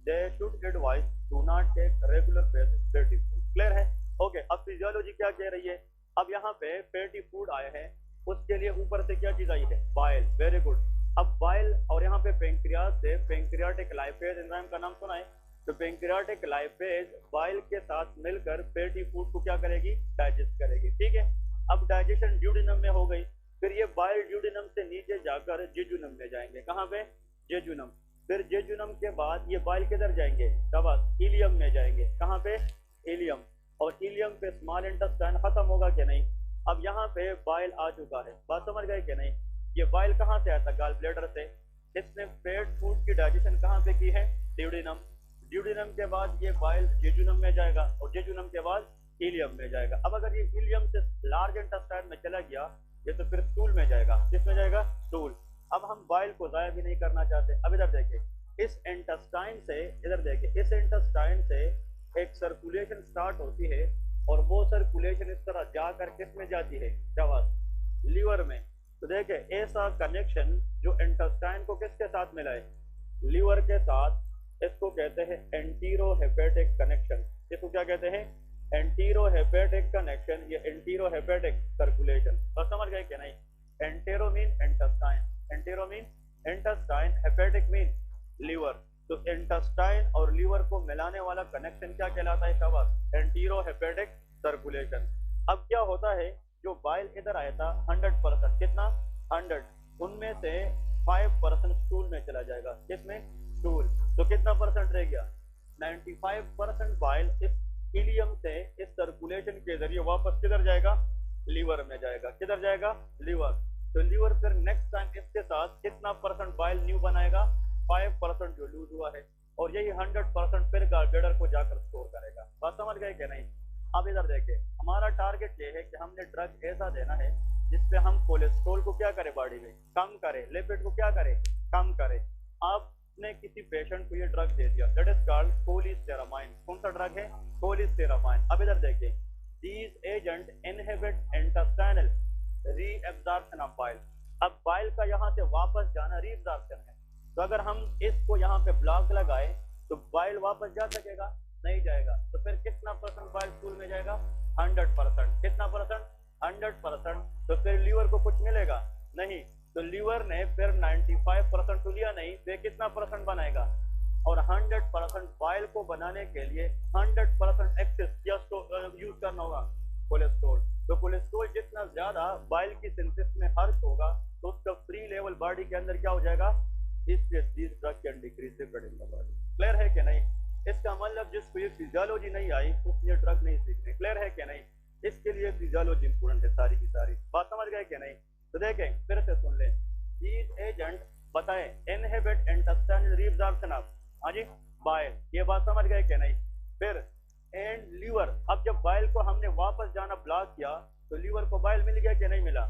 they should advise do not take regular basis fatty food. Clear है। ओके। अब फिजियोलॉजी क्या कह रही है, अब यहाँ पे फैटी फूड आए हैं, उसके लिए ऊपर से क्या चीज आई है, बाइल। Very good. अब बाइल और यहाँ पे पेंक्रियाज से पेंक्रियाटिक लाइपेज एंजाइम का नाम सुना है। तो पेंक्रियाटिक लाइपेज बाइल के साथ मिलकर फैटी फूड को क्या करेगी, डाइजेस्ट करेगी। ठीक है। अब डाइजेशन ड्यूडेनम में हो गई, फिर ये बाइल ड्यूडेनम से नीचे जाकर जेजुनम में जाएंगे। कहाँ पे, जेजुनम। फिर जेजुनम के बाद ये बाइल किधर जाएंगे, शाबाश, इलियम में जाएंगे। कहाँ पे, इलियम। और इलियम पे स्मॉल इंटेस्टाइन खत्म होगा कि नहीं। अब यहाँ पे बाइल आ चुका है, बात समझ गए कि नहीं। ये बाइल कहाँ से आया था, गॉल ब्लैडर से। इसने फैट फूड की डाइजेशन कहाँ पे की है, ड्यूडेनम। ड्यूडेनम के बाद ये बाइल जेजुनम में जाएगा और जेजुनम के बाद इलियम में जाएगा। अब अगर ये इलियम से लार्ज इंटेस्टाइन में चला गया, ये तो फिर स्टूल में जाएगा। किसमें जाएगा, स्टूल। अब हम बाइल को जाया भी नहीं करना चाहते। अब इधर देखिए, इस इंटेस्टाइन से, इधर देखिए, इस इंटेस्टाइन से एक सर्कुलेशन स्टार्ट होती है और वो सर्कुलेशन इस तरह जाकर किस में जाती है, शाबाश, लीवर में। तो देखिए ऐसा कनेक्शन जो इंटेस्टाइन को किसके साथ मिला है, लीवर के साथ, इसको कहते हैं एंटीरो हेपेटिक कनेक्शन। इसको क्या कहते हैं, एंटीरो हेपेटिक कनेक्शन, ये एंटीरो हेपेटिक सर्कुलेशन। तो समझ गए कि नहीं। Entero mean intestine, entero mean intestine, hepatic mean liver. तो इंटेस्टाइन और लीवर को मिलाने वाला कनेक्शन क्या कहलाता है, शाबाश, एंटीरो हेपेटिक सर्कुलेशन। अब क्या होता है, जो बाइल इधर आया था 100%, कितना 100, उनमें से 5% स्टूल में चला जाएगा, किसमें, स्टूल, तो कितना परसेंट रह गया, 95% बाइल इस इलियम से इस सर्कुलेशन के जरिए वापस किधर जाएगा, लीवर में जाएगा, किधर जाएगा, लीवर। तो लीवर फिर नेक्स्ट टाइम इसके साथ कितना परसेंट बाइल न्यू बनाएगा, 5% जो लूज हुआ है, और यही 100% फिर गार्डेडर को जाकर स्टोर करेगा। बात समझ गए कि नहीं। अब इधर देखें, हमारा टारगेट ये है कि हमने ड्रग ऐसा देना है जिसपे हम कोलेस्ट्रॉल को क्या करें, बॉडी में कम करें, लिपिड को क्या करें, कम करें। आपने किसी पेशेंट को ये ड्रग दे दिया, दैट इज कॉल्ड कोलिस्टेरामाइन। कौन सा ड्रग है, कोलिस्टेरामाइन। अब इधर देखें, these agent inhibit intestinal reabsorption of bile. अब बाइल का यहाँ से वापस जाना रीएब्जॉर्प्शन है, तो अगर हम इसको यहाँ पे ब्लॉक लगाए तो बाइल वापस जा सकेगा, नहीं जाएगा। तो फिर कितना परसेंट बाइल स्टूल में जाएगा, 100%। कितना परसेंट, 100%। तो फिर लीवर को कुछ मिलेगा नहीं, तो लीवर ने फिर 95% तो लिया नहीं, फिर कितना परसेंट बनाएगा, और 100% बाइल को बनाने के लिए 100% एक्सेस यूज करना होगा कोलेस्ट्रॉल। तो कोलेस्ट्रॉल जितना ज्यादा बाइल की सिंथेसिस में हर्ट होगा, तो उसका फ्री लेवल बॉडी के अंदर क्या हो जाएगा, इसलिए this drug can decrease lipid in the body. Clear है कि नहीं। इसका मतलब जिसको ये फिजियोलॉजी नहीं आई उसने ड्रग नहीं सीखनी। क्लियर है कि नहीं। इसके लिए फिजियोलॉजी इंपोर्टेंट है सारी की सारी। बात समझ गए कि नहीं। तो देखें फिर से सुन लें, दीज एजेंट बताएं इनहिबिट इंटेस्टाइनल रीअब्जॉर्प्शन ऑफ, हाँ जी, बाइल। ये बात समझ गए कि नहीं। फिर एंड लीवर, अब जब बाइल को हमने वापस जाना ब्लॉक किया तो लीवर को बाइल मिल गया कि नहीं मिला,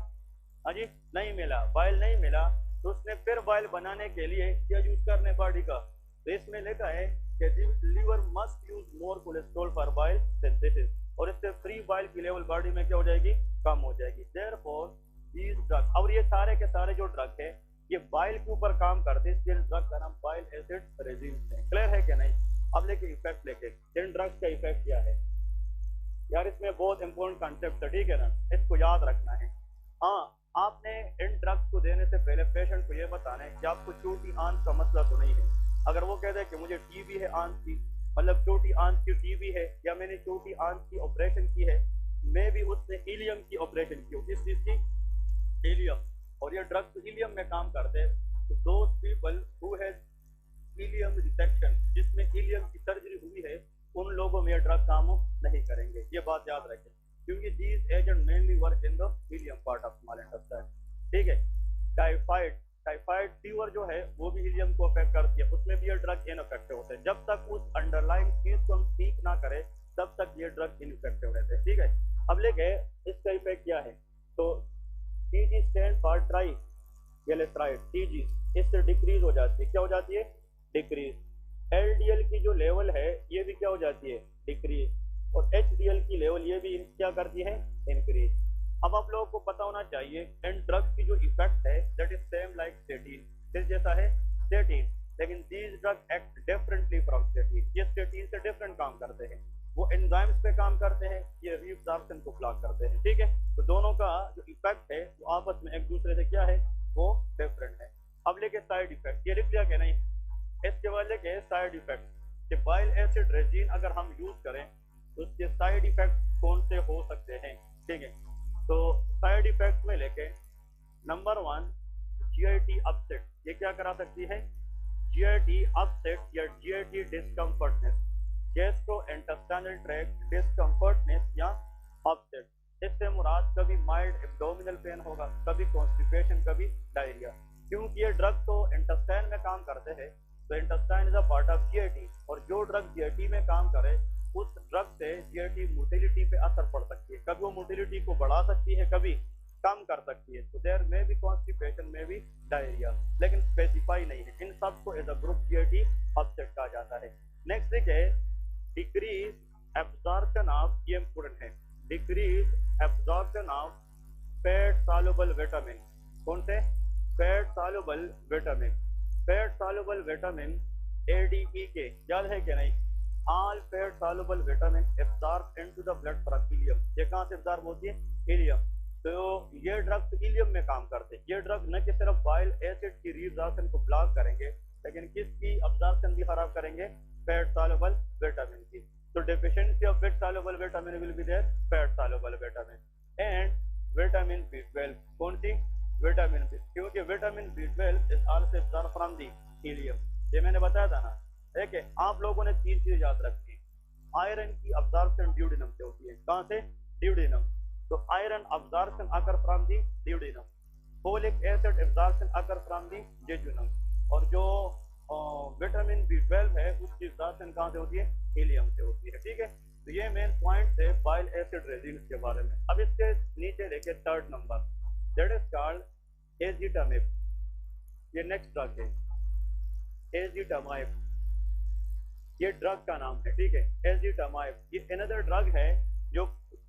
हाँ जी, नहीं मिला, बाइल नहीं मिला। तो उसने फिर बाइल बनाने के लिए क्या यूज करने बॉडी का, तो इसमें लिखा है कि liver must use more cholesterol for bile synthesis, और इससे फ्री बाइल की लेवल बॉडी में क्या हो जाएगी, कम हो जाएगी। देयरफॉर दीज ड्रग, और ये सारे के सारे जो ड्रग है ये बाइल के ऊपर काम करते हैं, इसलिए ड्रग का नाम बाइल एसिड रेजिम्स है। क्लियर है कि नहीं। अब लेके इफेक्ट लेके, इन ड्रग्स का इफेक्ट क्या है यार, इसमें बहुत इंपॉर्टेंट कॉन्सेप्ट है, ठीक है ना, इसको याद रखना है। हाँ, आपने इन ड्रग्स को देने से पहले पेशेंट को ये बताना है कि आपको छोटी आंत का मसला तो नहीं है। अगर वो कहता है कि मुझे टीबी है आंत की, मतलब छोटी आंत की टीबी है, या मैंने छोटी आंत की ऑपरेशन की है, मैं भी उसने हीलियम की ऑपरेशन की हो, किस चीज की, हीलियम, और ये ड्रग्स हीलियम में काम करते हैं। तो those people who has helium resection, जिसमें हीलियम की सर्जरी हुई है, उन लोगों में ये ड्रग काम नहीं करेंगे। ये बात याद रखें, क्योंकि these agent mainly work in the helium part of small intestine. ठीक है। टाइफाइड फीवर जो है वो भी हीलियम को अफेक्ट करती है, उसमें भी ये ड्रग इनइफेक्टिव होते हैं। जब तक उस अंडरलाइन चीज को हम ठीक ना करें तब तक ये ड्रग इनइफेक्टिव रहते हैं। ठीक है। अब लेके इसका इफेक्ट क्या है, तो TG stand for triglyceride, TG, इससे डिक्रीज हो जाती है, क्या हो जाती है, डिक्रीज। एलडीएल की जो लेवल है ये भी क्या हो जाती है, डिक्रीज, और एचडीएल की लेवल ये भी क्या करती है, इंक्रीज। अब आप लोगों को पता होना चाहिए इन ड्रग्स की जो इफेक्ट है that is same like statin, किस जैसा है, स्टेटिन, लेकिन these drug act differently from statin. ये स्टेटिन से डिफरेंट काम करते हैं, वो एंजाइम्स पे काम करते हैं, ये रीअब्जॉर्प्शन को ब्लॉक करते हैं। ठीक है। तो दोनों का जो इफेक्ट है वो आपस में एक दूसरे से क्या है, वो डिफरेंट है। अब लेके साइड इफेक्ट, ये लिख लिया क्या नहीं, इसके बाद लेके साइड इफेक्ट कि बाइल एसिड रेजिन अगर हम यूज करें तो उसके साइड इफेक्ट कौन से हो सकते हैं। ठीक है। तो साइड इफेक्ट में लेके नंबर 1 जीआईटी अपसेट, ये क्या करा सकती है, जीआईटी अपसेट या जीआईटी डिस्कम्फर्टनेस, गैस्ट्रोइंटेस्टाइनल ट्रैक्ट डिस्कम्फर्टनेस या अपसेट। इससे मुराद कभी माइल्ड एब्डोमिनल पेन होगा, कभी कॉन्स्टिपेशन, कभी डायरिया। क्योंकि ये ड्रग तो इंटेस्टाइन में काम करते हैं, तो intestine is a part of GIT, और जो ड्रग जीआईटी में काम करे उस ड्रग से जीआईटी मोटिलिटी पे असर पड़ सकती है। कभी वो मोटिलिटी को बढ़ा सकती है, कभी कम कर सकती है। तो देयर में भी कॉन्स्टिपेशन में भी डायरिया, लेकिन स्पेसिफाई नहीं है। इन सब को as a group GIT upset कहा जाता है। नेक्स्ट है डिक्रीज एब्जॉर्प्शन ऑफ, ये इंपोर्टेंट है, decrease absorption of fat soluble vitamin. कौन से, fat soluble vitamin. Fat soluble vitamin ADP, याद है कि नहीं, all fat soluble vitamin absorb into the blood from ileum. ये कहां से एब्जॉर्ब होती है, हीलियम। तो ये ड्रग हीलियम में काम करते हैं। ये ड्रग न कि सिर्फ बाइल एसिड की रीअब्जॉर्प्शन को ब्लॉक करेंगे, लेकिन किसकी अब्जॉर्प्शन भी खराब करेंगे, फैट सॉल्युबल विटामिन की। So deficiency of fat soluble vitamin will be there, fat soluble vitamin. And vitamin B12, कौन सी? विटामिन बी, क्योंकि vitamin B12 is also absorb from the helium. ये मैंने बताया था ना। देखिए आप लोगों ने तीन चीज याद रखनी है। आयरन की अब्जॉर्प्शन ड्यूडेनम से होती है। कहाँ से? ड्यूडेनम। तो iron absorption occur from the duodenum, folic acid absorption occur from the jejunum, और जो विटामिन B12 है उसकी एब्जॉर्प्शन कहाँ से होती है? हीलियम से होती है। ठीक है, तो ये मेन पॉइंट है बाइल एसिड रेजिन्स के बारे में। अब इसके नीचे देखिए third number, that is called ezetimibe. ये नेक्स्ट ड्रग है एजिटामाइब, ये ड्रग का नाम है। ठीक है, एजिटामाइब ये अनदर ड्रग है जो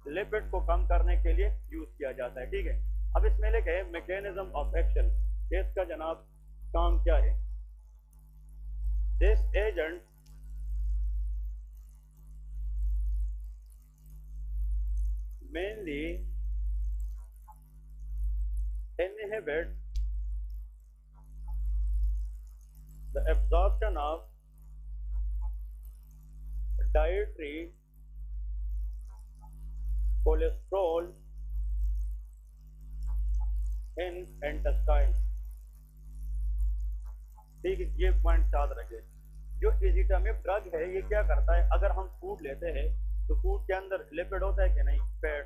लिपिड को कम करने के लिए यूज किया जाता है। ठीक है, अब इसमें लिखे मैकेनिज्म ऑफ एक्शन, इसका जनाब काम क्या है। This agent mainly inhibit the absorption of dietary cholesterol in intestine। ठीक है, ये पॉइंट याद रखें। जो एजिटामिब ड्रग है ये क्या करता है, अगर हम फूड लेते हैं तो फूड के अंदर लिपिड होता है कि नहीं, फैट,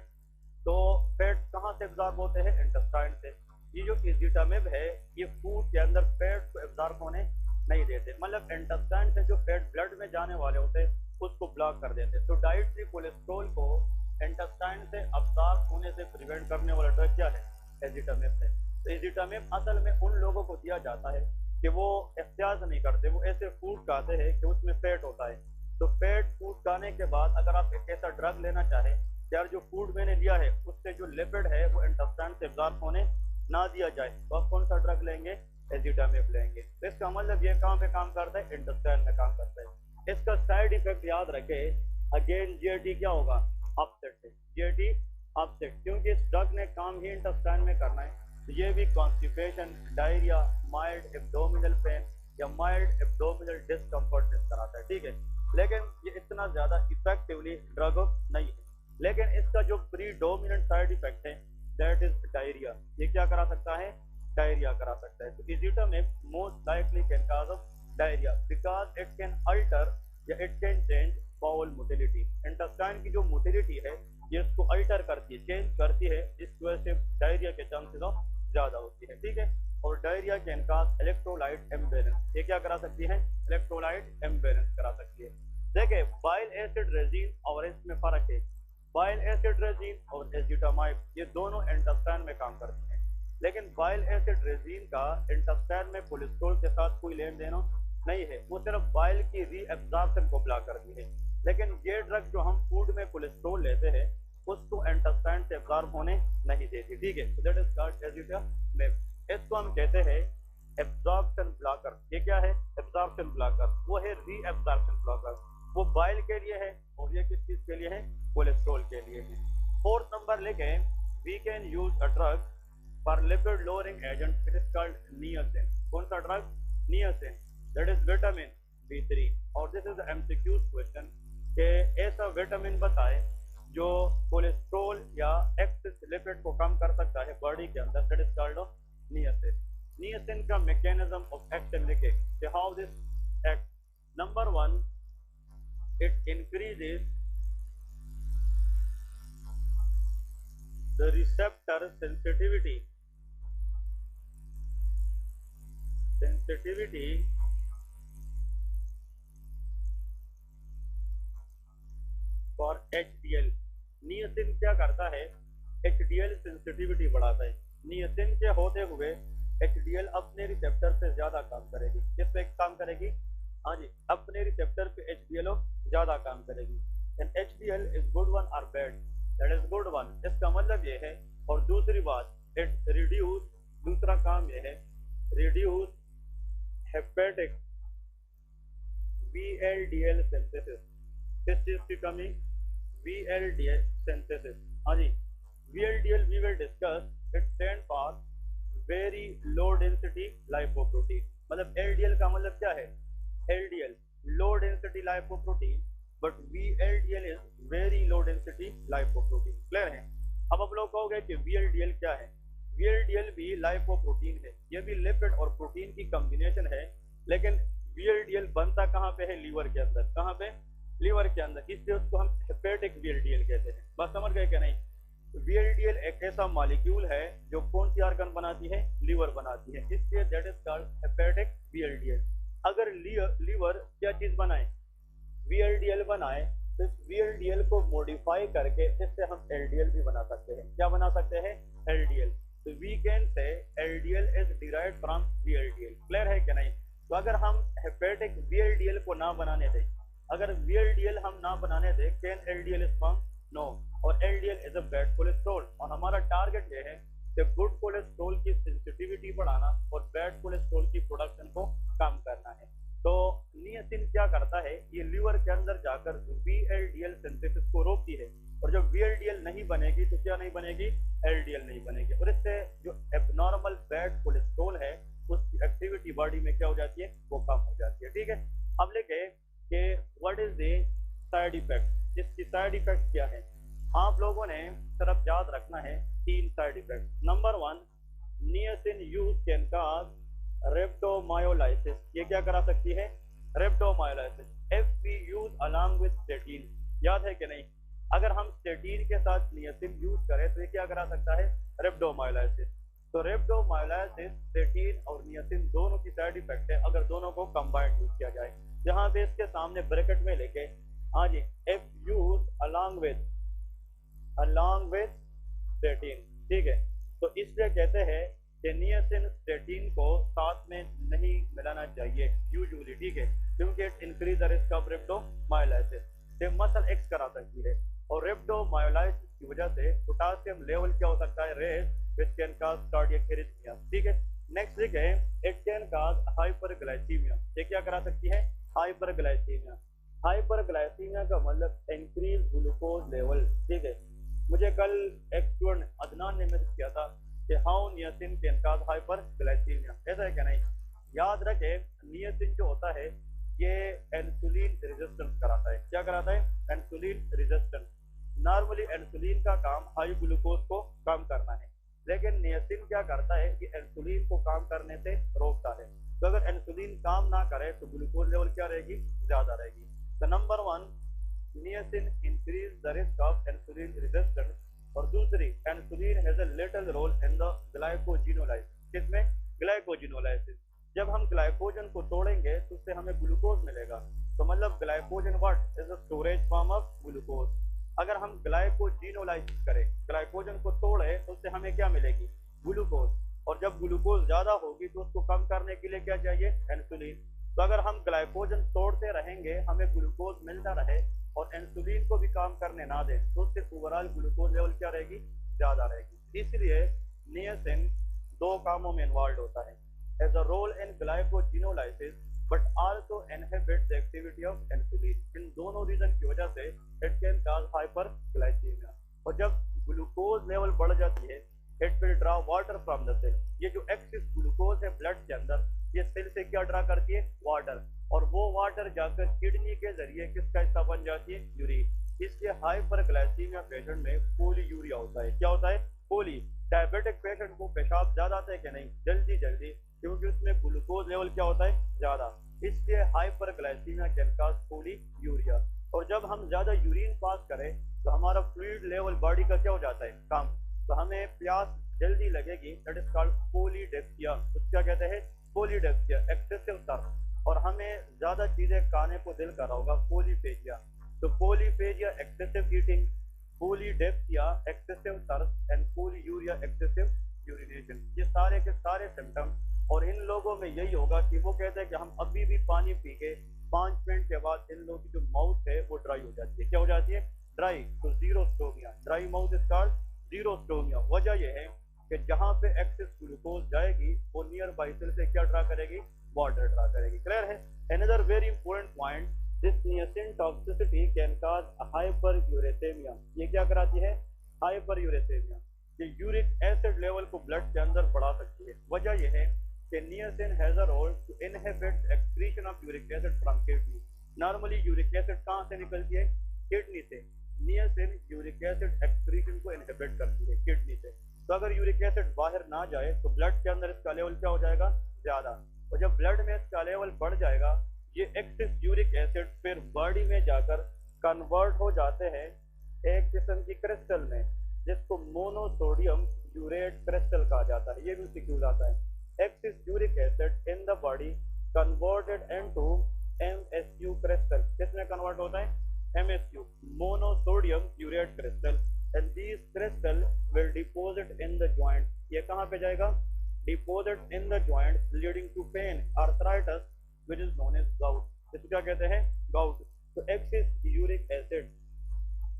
तो फैट कहाँ से एब्जॉर्ब होते हैं? इंटेस्टाइन से। ये जो एजिटामिब है ये फूड के अंदर फैट को एब्जॉर्ब होने नहीं देते, मतलब इंटेस्टाइन से जो फैट ब्लड में जाने वाले होते हैं उसको ब्लॉक कर देते। तो डाइटरी कोलेस्ट्रॉल को इंटेस्टाइन से एब्जॉर्ब होने से प्रिवेंट करने वाला ड्रग क्या है? एजिटामिब है। तो एजिटामिब असल में उन लोगों को दिया जाता है कि वो एहतियात नहीं करते, वो ऐसे फूड खाते हैं कि उसमें फैट होता है। तो फैट फूड खाने के बाद अगर आप एक ऐसा ड्रग लेना चाहें यार जो फूड मैंने लिया है उससे जो लिपिड है वो इंटेस्टाइन से एब्जॉर्ब होने ना दिया जाए, तो आप कौन सा ड्रग लेंगे? एजिटामिब लेंगे। तो इसका मतलब ये कहाँ पे काम करता है? इंटेस्टाइन में काम करता है। इसका साइड इफेक्ट याद रखे, अगेन जीआईटी क्या होगा? अपसेट है, जीआईटी अपसेट, क्योंकि इस ड्रग ने काम ही इंटेस्टाइन में करना है। तो ये भी constipation, diarrhoea, mild abdominal pain या माइल्ड एब्डोमिनल डिस्कम्फर्ट कराता है। ठीक है, लेकिन ये इतना ज्यादा इफेक्टिवली ड्रग नहीं है। लेकिन इसका जो प्रीडोमिनेंट साइड इफेक्ट है दैट इज डायरिया। ये क्या करा सकता है? डायरिया करा सकता है। तो ezetimibe most likely can cause of diarrhoea because it can alter या it can change bowel motility. Intestine की जो मोटिलिटी है ये इसको अल्टर करती है, चेंज करती है, जिसकी वजह से डायरिया के चांसेस ऑफ ज्यादा होती है। ठीक है, और diarrhoea can cause electrolyte imbalance. ये क्या करा सकती है? इलेक्ट्रोलाइट इम्बैलेंस करा सकती है। देखिए बाइल एसिड रेजिन और इसमें फर्क है। बाइल एसिड रेजिन और एजिटामाइब ये दोनों इंटेस्टाइन में काम करते हैं, लेकिन बाइल एसिड रेजिन का इंटेस्टाइन में कोलेस्ट्रॉल के साथ कोई लेन देन नहीं है, वो सिर्फ बाइल की रीएब्जॉर्प्शन को ब्लॉक करती है। लेकिन ये ड्रग जो हम फूड में कोलेस्ट्रॉल लेते हैं उसको इंटेस्टाइन से एब्जॉर्ब होने नहीं देती। ठीक है, दैट इज कॉल्ड एजिटामिब। इसको हम कहते हैं एब्जॉर्प्शन ब्लॉकर। ये क्या है? Absorption blocker. वो है रीएब्जॉर्प्शन ब्लॉकर, वो बाइल के लिए है और ये किस चीज के लिए है? कोलेस्ट्रॉल के लिए है। फोर्थ नंबर लेके we can use a drug for lipid lowering agent, it is called niacin. कौन सा drug? Niacin, that is vitamin B3। और दिस इज एमसीक्यू क्वेश्चन कि ऐसा विटामिन बताए जो कोलेस्ट्रॉल या एक्सेस लिपिड को कम कर सकता है बॉडी के अंदर, that is called niacin. Niacin का मैकेनिज्म ऑफ एक्शन लिखे कि how this act. Number 1, it increases the receptor sensitivity for HDL। Niacin क्या करता है? HDL सेंसिटिविटी बढ़ाता है। नियासिन के होते हुए HDL अपने रिसेप्टर से ज्यादा काम करेगी। किस पे काम करेगी? हाँ जी, अपने रिसेप्टर पे HDL ज्यादा काम करेगी। And HDL is good one और bad? That is good one. इसका मतलब ये है। और दूसरी बात इट रिड्यूस, दूसरा काम ये है रिड्यूस हेपेटिक VLDL सिंथेसिस। किस चीज की कमी? VLDL synthesis. हाँ जी, VLDL we will discuss, it stand for very low density lipoprotein। मतलब LDL का मतलब क्या है? LDL low density lipoprotein but VLDL is very low density lipoprotein. Clear है? अब आप लोग कहोगे कि VLDL क्या है? VLDL भी लाइपोप्रोटीन है, ये भी लिपिड और प्रोटीन की कॉम्बिनेशन है, लेकिन VLDL बनता कहाँ पे है? लीवर के अंदर। कहाँ पे? लीवर के अंदर, इसलिए उसको हम हेपेटिक VLDL कहते हैं। बस समझ गए क्या? नहीं, VLDL एक ऐसा मॉलिक्यूल है जो कौन सी ऑर्गन बनाती है? लीवर बनाती है, इसलिए that is called hepatic VLDL। अगर लीवर क्या चीज बनाए? VLDL बनाए, तो इस VLDL को मॉडिफाई करके इससे हम LDL भी बना सकते हैं। क्या बना सकते हैं? LDL। तो we can say LDL is derived from VLDL। Clear है क्या? नहीं, तो अगर हम हेपेटिक VLDL को ना बनाने दें, अगर VLDL हम ना बनाने दें, can LDL is form? No. और LDL is a bad cholesterol, और हमारा टारगेट ये है कि गुड कोलेस्ट्रॉल की सेंसिटिविटी बढ़ाना और बैड कोलेस्ट्रॉल की प्रोडक्शन को कम करना है। तो नियासिन क्या करता है? ये लीवर के अंदर जाकर VLDL सिंथेसिस को रोकती है, और जब VLDL नहीं बनेगी तो क्या नहीं बनेगी? LDL नहीं बनेगी, और इससे जो एबनॉर्मल बैड कोलेस्ट्रॉल है उसकी एक्टिविटी बॉडी में क्या हो जाती है? वो कम हो जाती है। ठीक है, अब लेके कि what is the side effect, इसकी साइड इफेक्ट क्या है? आप लोगों ने सिर्फ याद रखना है 3 side effect. Number 1, niacin use can cause rhabdomyolysis. ये क्या करा सकती है? Rhabdomyolysis. If we use along with statin, याद है कि नहीं? अगर हम स्टेटिन के साथ नियासिन यूज करें तो ये क्या करा सकता है? रेप्टोमायोलाइसिस। तो रेप्टोमायोलाइसिस स्टेटिन और नियासिन दोनों की साइड इफेक्ट है अगर दोनों को कंबाइंड यूज किया जाए। जहां पे इसके सामने ब्रैकेट में लेके, हाँ जी, if use along with statin. ठीक है, तो इसलिए कहते हैं कि नियासिन स्टेटिन को साथ में नहीं मिलाना चाहिए यूजुअली। ठीक है, क्योंकि it increase the risk of rhabdomyolysis. ये मसल एक्स करा सकती है, और रेप्टोमायोलाइसिस की वजह से पोटासियम लेवल क्या हो सकता है? Raise, which can cause cardiac arrhythmia. ठीक है, नेक्स्ट ठीक है, इट कैन कॉज हाइपरग्लाइसीमिया। ये क्या करा सकती है? हाइपरग्लाइसीमिया। हाइपरग्लाइसीमिया का मतलब इंक्रीज ग्लूकोज लेवल। ठीक है, मुझे कल एक स्टूडेंट अदनान ने मैसेज किया था कि how niacin can cause hyperglycaemia. ऐसा है क्या? नहीं, याद रखे नियासिन जो होता है ये इंसुलिन रेजिस्टेंस कराता है। क्या कराता है? Insulin resistance. नॉर्मली इंसुलिन का काम हाई ग्लूकोज को कम करना है, लेकिन नियासिन क्या करता है? ये इंसुलिन को काम करने से रोकता है। तो अगर इंसुलिन काम ना करे तो ग्लूकोज लेवल क्या रहेगी? ज्यादा रहेगी। तो number 1, niacin increase the risk of insulin resistance, और दूसरी, insulin has a little role in the glycogenolysis. किसमें? ग्लाइकोजिनोलाइसिस। जब हम ग्लाइकोजन को तोड़ेंगे तो उससे हमें ग्लूकोज मिलेगा। तो मतलब glycogen what is a storage form of glucose. अगर हम ग्लाइकोजिनोलाइसिस करें, ग्लाइकोजन को तोड़े, तो उससे हमें क्या मिलेगी? ग्लूकोज। और जब ग्लूकोज ज्यादा होगी तो उसको कम करने के लिए क्या चाहिए? इंसुलिन। तो अगर हम ग्लाइकोजन तोड़ते रहेंगे, हमें ग्लूकोज मिलता रहे और इंसुलिन को भी काम करने ना दें, तो उससे ओवरऑल ग्लूकोज लेवल क्या रहेगी? ज्यादा रहेगी। इसलिए नियासिन 2 कामों में इन्वॉल्व होता है, as a role in glycogenolysis but also inhibit the activity of insulin. इन दोनों रीजन की वजह से इट कैन कॉज हाइपरग्लाइसीमिया। और जब ग्लूकोज लेवल बढ़ जाती है, it will draw water from the cell. ये जो एक्सेस ग्लूकोज है ब्लड के अंदर, ये सेल से क्या ड्रा करती है? वाटर। और वो वाटर जाकर किडनी के जरिए किसका हिस्सा बन जाती है? यूरिन। इसलिए हाइपरग्लाइसीमिया पेशेंट में पॉलीयूरिया होता है। क्या होता है? पॉली। डायबिटिक पेशेंट को पेशाब ज्यादा आता है कि नहीं? जल्दी जल्दी, क्योंकि उसमें ग्लूकोज लेवल क्या होता है? ज्यादा। इसलिए हाइपरग्लाइसीमिया कैन कॉज पॉलीयूरिया। और जब हम ज्यादा यूरिन पास करें तो हमारा फ्लूइड लेवल बॉडी का क्या हो जाता है? कम। तो हमें प्यास जल्दी लगेगी, दैट इज कॉल्ड पॉलीडेप्सिया। तो क्या कहते हैं? पॉलीडेप्सिया, एक्सेसिव थर्स्ट। और हमें ज्यादा चीजें खाने को दिल कर रहा होगा, पॉलीफेजिया। तो polyphagia excessive eating, polydipsia excessive thirst, and polyuria excessive urination. ये सारे के सारे सिम्टम्स। और इन लोगों में यही होगा कि वो कहते हैं कि हम अभी भी पानी पी के 5 मिनट के बाद इन लोगों की जो माउथ है वो ड्राई हो जाती है। क्या हो जाती है? ड्राई। तो xerostomia, dry mouth is called xerostomia. वजह यह है कि जहां पे एक्सेस ग्लूकोज जाएगी वो नियर बाई सेल से क्या ड्रा करेगी? वाटर ड्रा करेगी। क्लियर है? Another very important point, this niacin toxicity can cause hyperuricemia. ये क्या कराती है? हाइपरयूरेथेमिया। ये यूरिक एसिड लेवल को ब्लड के अंदर बढ़ा सकती है। वजह यह है कि niacin has a role to inhibit excretion of uric acid from kidney. Normally uric acid कहाँ से निकलती है? किडनी से। नियासिन यूरिक एसिड एक्सक्रीशन को इनहिबिट करती है किडनी से। तो अगर यूरिक एसिड बाहर ना जाए तो ब्लड के अंदर इसका लेवल क्या हो जाएगा? ज्यादा। और जब ब्लड में इसका लेवल बढ़ जाएगा, ये एक्सेस यूरिक एसिड फिर बॉडी में जाकर कन्वर्ट हो जाते हैं एक किस्म की क्रिस्टल में, जिसको मोनोसोडियम यूरेट क्रिस्टल कहा जाता है। ये भी सिक्यूज आता है। Excess uric acid in the body converted into MSU crystal. किसमें कन्वर्ट होता है? MSU, monosodium urate crystal, and these crystal will deposit in the joint. ये कहाँ पे जाएगा? Deposit in the joint leading to pain, arthritis, which is known as gout. इसको क्या कहते हैं? गाउट। तो excess uric acid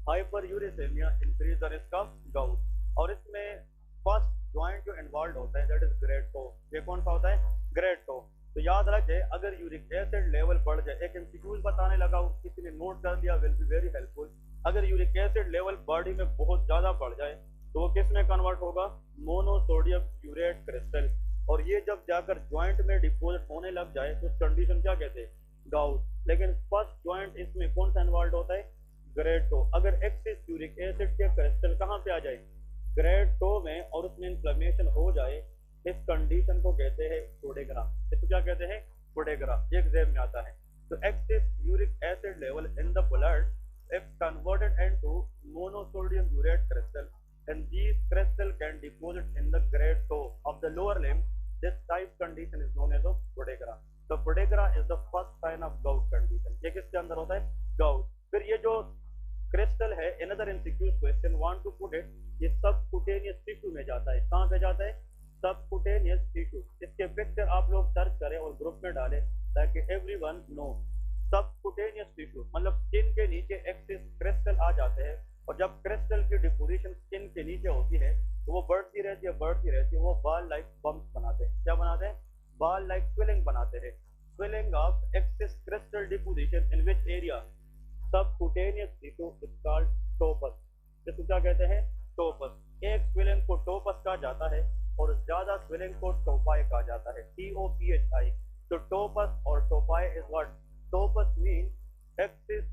hyperuricemia increase the risk of gout. और इसमें फर्स्ट जॉइंट जो इन्वॉल्व होता है दैट इज ग्रेड टो। ये कौन सा होता है? Grade two. तो याद रखें, अगर यूरिक एसिड लेवल बढ़ जाए, एक एमसीक्यूज बताने लगा हूँ, किसी ने नोट कर दिया, विल बी वेरी हेल्पफुल। अगर यूरिक एसिड लेवल बॉडी में बहुत ज्यादा बढ़ जाए तो वो किस में कन्वर्ट होगा? Monosodium urate crystal. और ये जब जाकर ज्वाइंट में डिपोजिट होने लग जाए तो उस कंडीशन क्या कहते हैं? गाउट। लेकिन फर्स्ट ज्वाइंट इसमें कौन सा इन्वॉल्व होता है? Grade two. अगर एक्सेस यूरिक एसिड के क्रिस्टल कहाँ पे आ जाए? ग्रेड टो में, और उसमें इन्फ्लेमेशन हो जाए, इस कंडीशन को कहते हैं पोडेग्रा। इसको क्या कहते हैं? पोडेग्रा। ये एग्जाम में आता है। तो excess uric acid level in the blood if converted into monosodium urate crystal, and these crystal can deposit in the grade toe of the lower limb. This type condition is known as a podagra. So podagra is the first sign of gout condition. ये किसके अंदर होता है? gout। फिर ये जो क्रिस्टल है, another MCQ question want to put it, ये subcutaneous tissue में जाता है। कहाँ पे जाता है? subcutaneous tissue। इसके पिक्चर आप लोग सर्च करें और ग्रुप में डालें ताकि everyone know। सबकुटेनियस टिश्यू मतलब स्किन के नीचे एक्सेस क्रिस्टल आ जाते हैं, और जब क्रिस्टल की डिपोजिशन स्किन के नीचे होती है तो वो बढ़ती रहती है, वो बाल लाइक बम्प्स बनाते हैं। क्या बनाते हैं? बाल लाइक स्वेलिंग बनाते हैं। Swelling of excess crystal deposition in which area? Subcutaneous tissue is called tophus. इसको क्या कहते हैं? टोपस। एक स्वेलिंग को टोपस कहा जाता है और ज्यादा स्वेलिंग को टोपाई कहा जाता है, TOPHI। तो टोपस और tophi is what? Topus means excess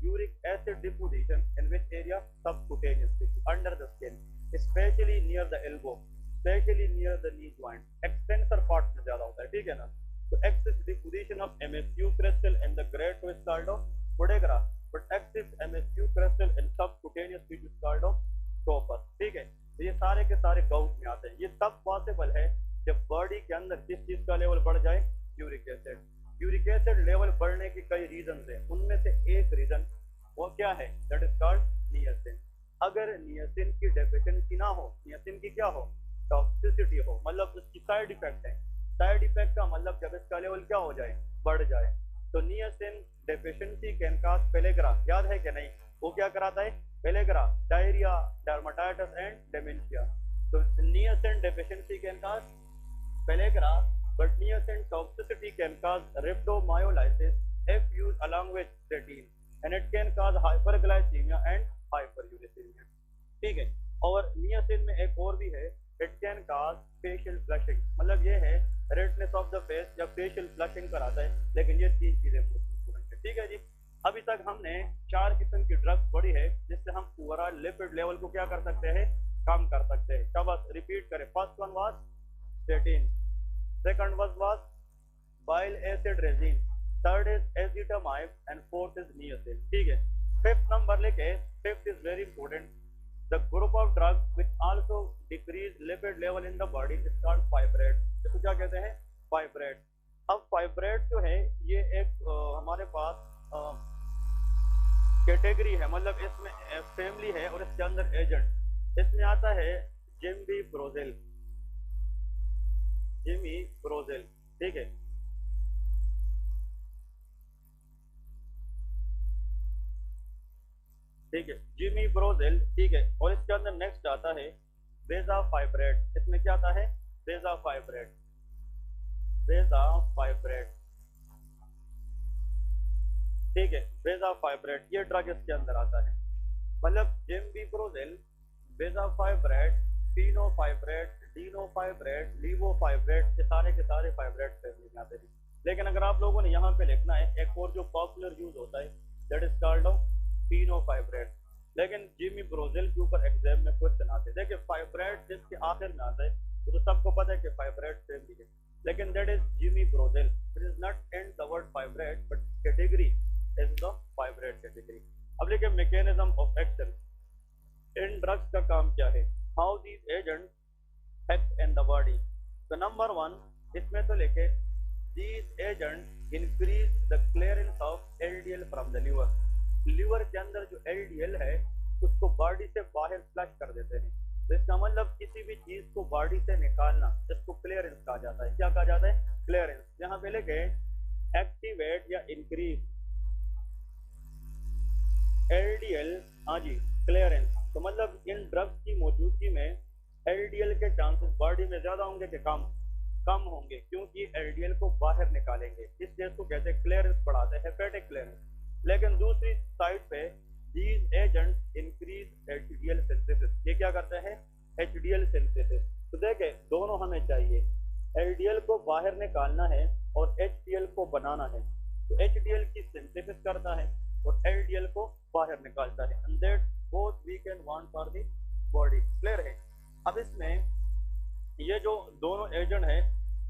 uric acid deposition in which area? Subcutaneous tissue, under the skin, especially near the elbow, especially near the knee joint, extensor part में ज्यादा होता है, ठीक है ना? तो excess deposition of MSU crystal in the grade two is called of podagra, but excess MSU crystal in subcutaneous tissue is called of topus, ठीक है? तो ये सारे के सारे गाउट में आते हैं। ये तब पॉसिबल है जब बॉडी के अंदर किस चीज का लेवल बढ़ जाए? Uric acid. Uric acid level बढ़ने की कई रीजन है, उनमें से एक रीजन वो क्या है? That is called niacin. अगर नियासिन की डेफिशिएंसी ना हो, नियासिन की क्या हो? टॉक्सिसिटी हो, मतलब उसकी साइड इफेक्ट है। साइड इफेक्ट का मतलब जब इसका लेवल क्या हो जाए? बढ़ जाए। तो niacin deficiency can cause pellagra. याद है कि नहीं? वो क्या कराता है? Pellagra, diarrhoea, dermatitis and dementia. तो niacin deficiency can cause pellagra, but niacin toxicity can cause rhabdomyolysis if used along with statin, and it can cause hyperglycemia and hyperuricemia, ठीक है? और नियासिन में एक और भी है, it can cause facial flushing, मतलब ये है redness of the face या facial flushing कराता है। लेकिन ये तीन चीजें बहुत इंपॉर्टेंट है, ठीक है जी? अभी तक हमने 4 किस्म की ड्रग्स पढ़ी है जिससे हम ओवरऑल लिपिड लेवल को क्या कर सकते हैं? कम कर सकते हैं। क्या बस रिपीट करें? First one was statin, second was bile acid resin, third is azithromycin and fourth is niacin, ठीक है? फिफ्थ नंबर लेके, fifth is very important, the group of drugs which also decrease lipid level in the body is called fibrate. इसको क्या कहते हैं? फाइब्रेट। अब फाइब्रेट जो है ये एक हमारे पास कैटेगरी है, मतलब इसमें फैमिली है और इसके अंदर एजेंट। इसमें आता है जिम्बीप्रोजेल, जिमीप्रोजेल, ठीक है? ठीक है, जिमीप्रोजेल, ठीक है? और इसके अंदर नेक्स्ट आता है बेजाफाइब्रेट। इसमें क्या आता है? बेजाफाइब्रेट, बेजाफाइब्रेट, ठीक है? बेजाफाइब्रेट ये ड्रग इसके अंदर आता है। मतलब जिम्बीप्रोजेल, बेजाफाइब्रेट, फिनोफाइब्रेट, डीनोफाइब्रेट, लीवोफाइब्रेट, ये सारे के सारे फाइब्रेट फैमिली में आते हैं। लेकिन अगर आप लोगों ने यहाँ पे लिखना है एक और जो पॉपुलर यूज होता है, दैट इज कॉल्ड फिनोफाइब्रेट। लेकिन जिमी ब्रोजेल के ऊपर एग्जाम में क्वेश्चन आते हैं। देखिए फाइब्रेट जिसके आखिर में आता है वो तो सबको पता है कि फाइब्रेट फैमिली है, लेकिन that is gemfibrozil. It is not end the word fibrate but category is the fibrate category. अब देखिए मैकेनिज्म ऑफ एक्शन। इन ड्रग्स का काम क्या है, how these agent act in the body. तो नंबर वन इसमें तो लिखे these agents increase the clearance of LDL from the liver। Liver के अंदर जो LDL है उसको बॉडी से बाहर फ्लश कर देते हैं। तो इसका मतलब किसी भी चीज को बॉडी से निकालना जिसको क्लियरेंस कहा जाता है। क्या कहा जाता है, क्लियरेंस। यहाँ पे लिखे एक्टिवेट या इंक्रीज LDL, हाँ जी क्लियरेंस। तो मतलब इन ड्रग्स की मौजूदगी में LDL के चांसेस बॉडी में ज्यादा होंगे कि कम होंगे, क्योंकि LDL को बाहर निकालेंगे, इसलिए इसको कहते हैं क्लियरेंस बढ़ाते हैं, हेपेटिक क्लियरेंस। लेकिन दूसरी साइड पे these agents increase HDL synthesis। ये क्या करते हैं, HDL synthesis। तो देखें दोनों हमें चाहिए, LDL को बाहर निकालना है और HDL को बनाना है। तो HDL की सिंथेसिस करता है और LDL को बाहर निकालता है, and that both we can want for the body। Clear है। अब इसमें ये जो दोनों एजेंट है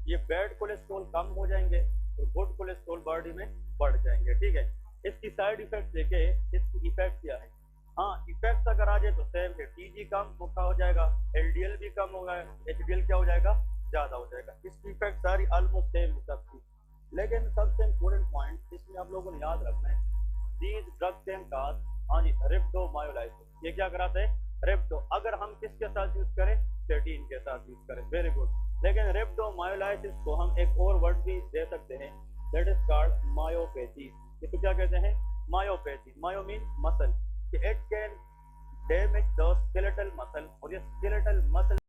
ये बैड कोलेस्ट्रॉल कम हो जाएंगे और गुड कोलेस्ट्रॉल बॉडी में बढ़ जाएंगे। ठीक है, इसकी साइड इफेक्ट देखे, इसकी इफेक्ट क्या है। हाँ इफेक्ट अगर आ जाए तो सेम है, TG कम हो जाएगा, LDL भी कम होगा, HDL क्या हो जाएगा, ज्यादा हो जाएगा। इसकी इफेक्ट सारी ऑलमोस्ट सेम है सबकी। लेकिन सबसे इम्पोर्टेंट पॉइंट इसमें आप लोगों ने याद रखना है, दीज ड्रग्स कैन कॉज, हाँ जी, रिप्डोमायोलाइसिस। ये क्या कराते हैं, रेप्टो। अगर हम किसके साथ यूज करें, स्टेटिन के साथ यूज करें, वेरी गुड। लेकिन रेप्टोमायोलाइसिस को हम एक और वर्ड भी दे सकते हैं, दैट इज कॉल्ड मायोपैथी। इसको क्या कहते हैं, myopathy. Myo mean muscle, it can damage the skeletal muscle, और ये स्केलेटल मसल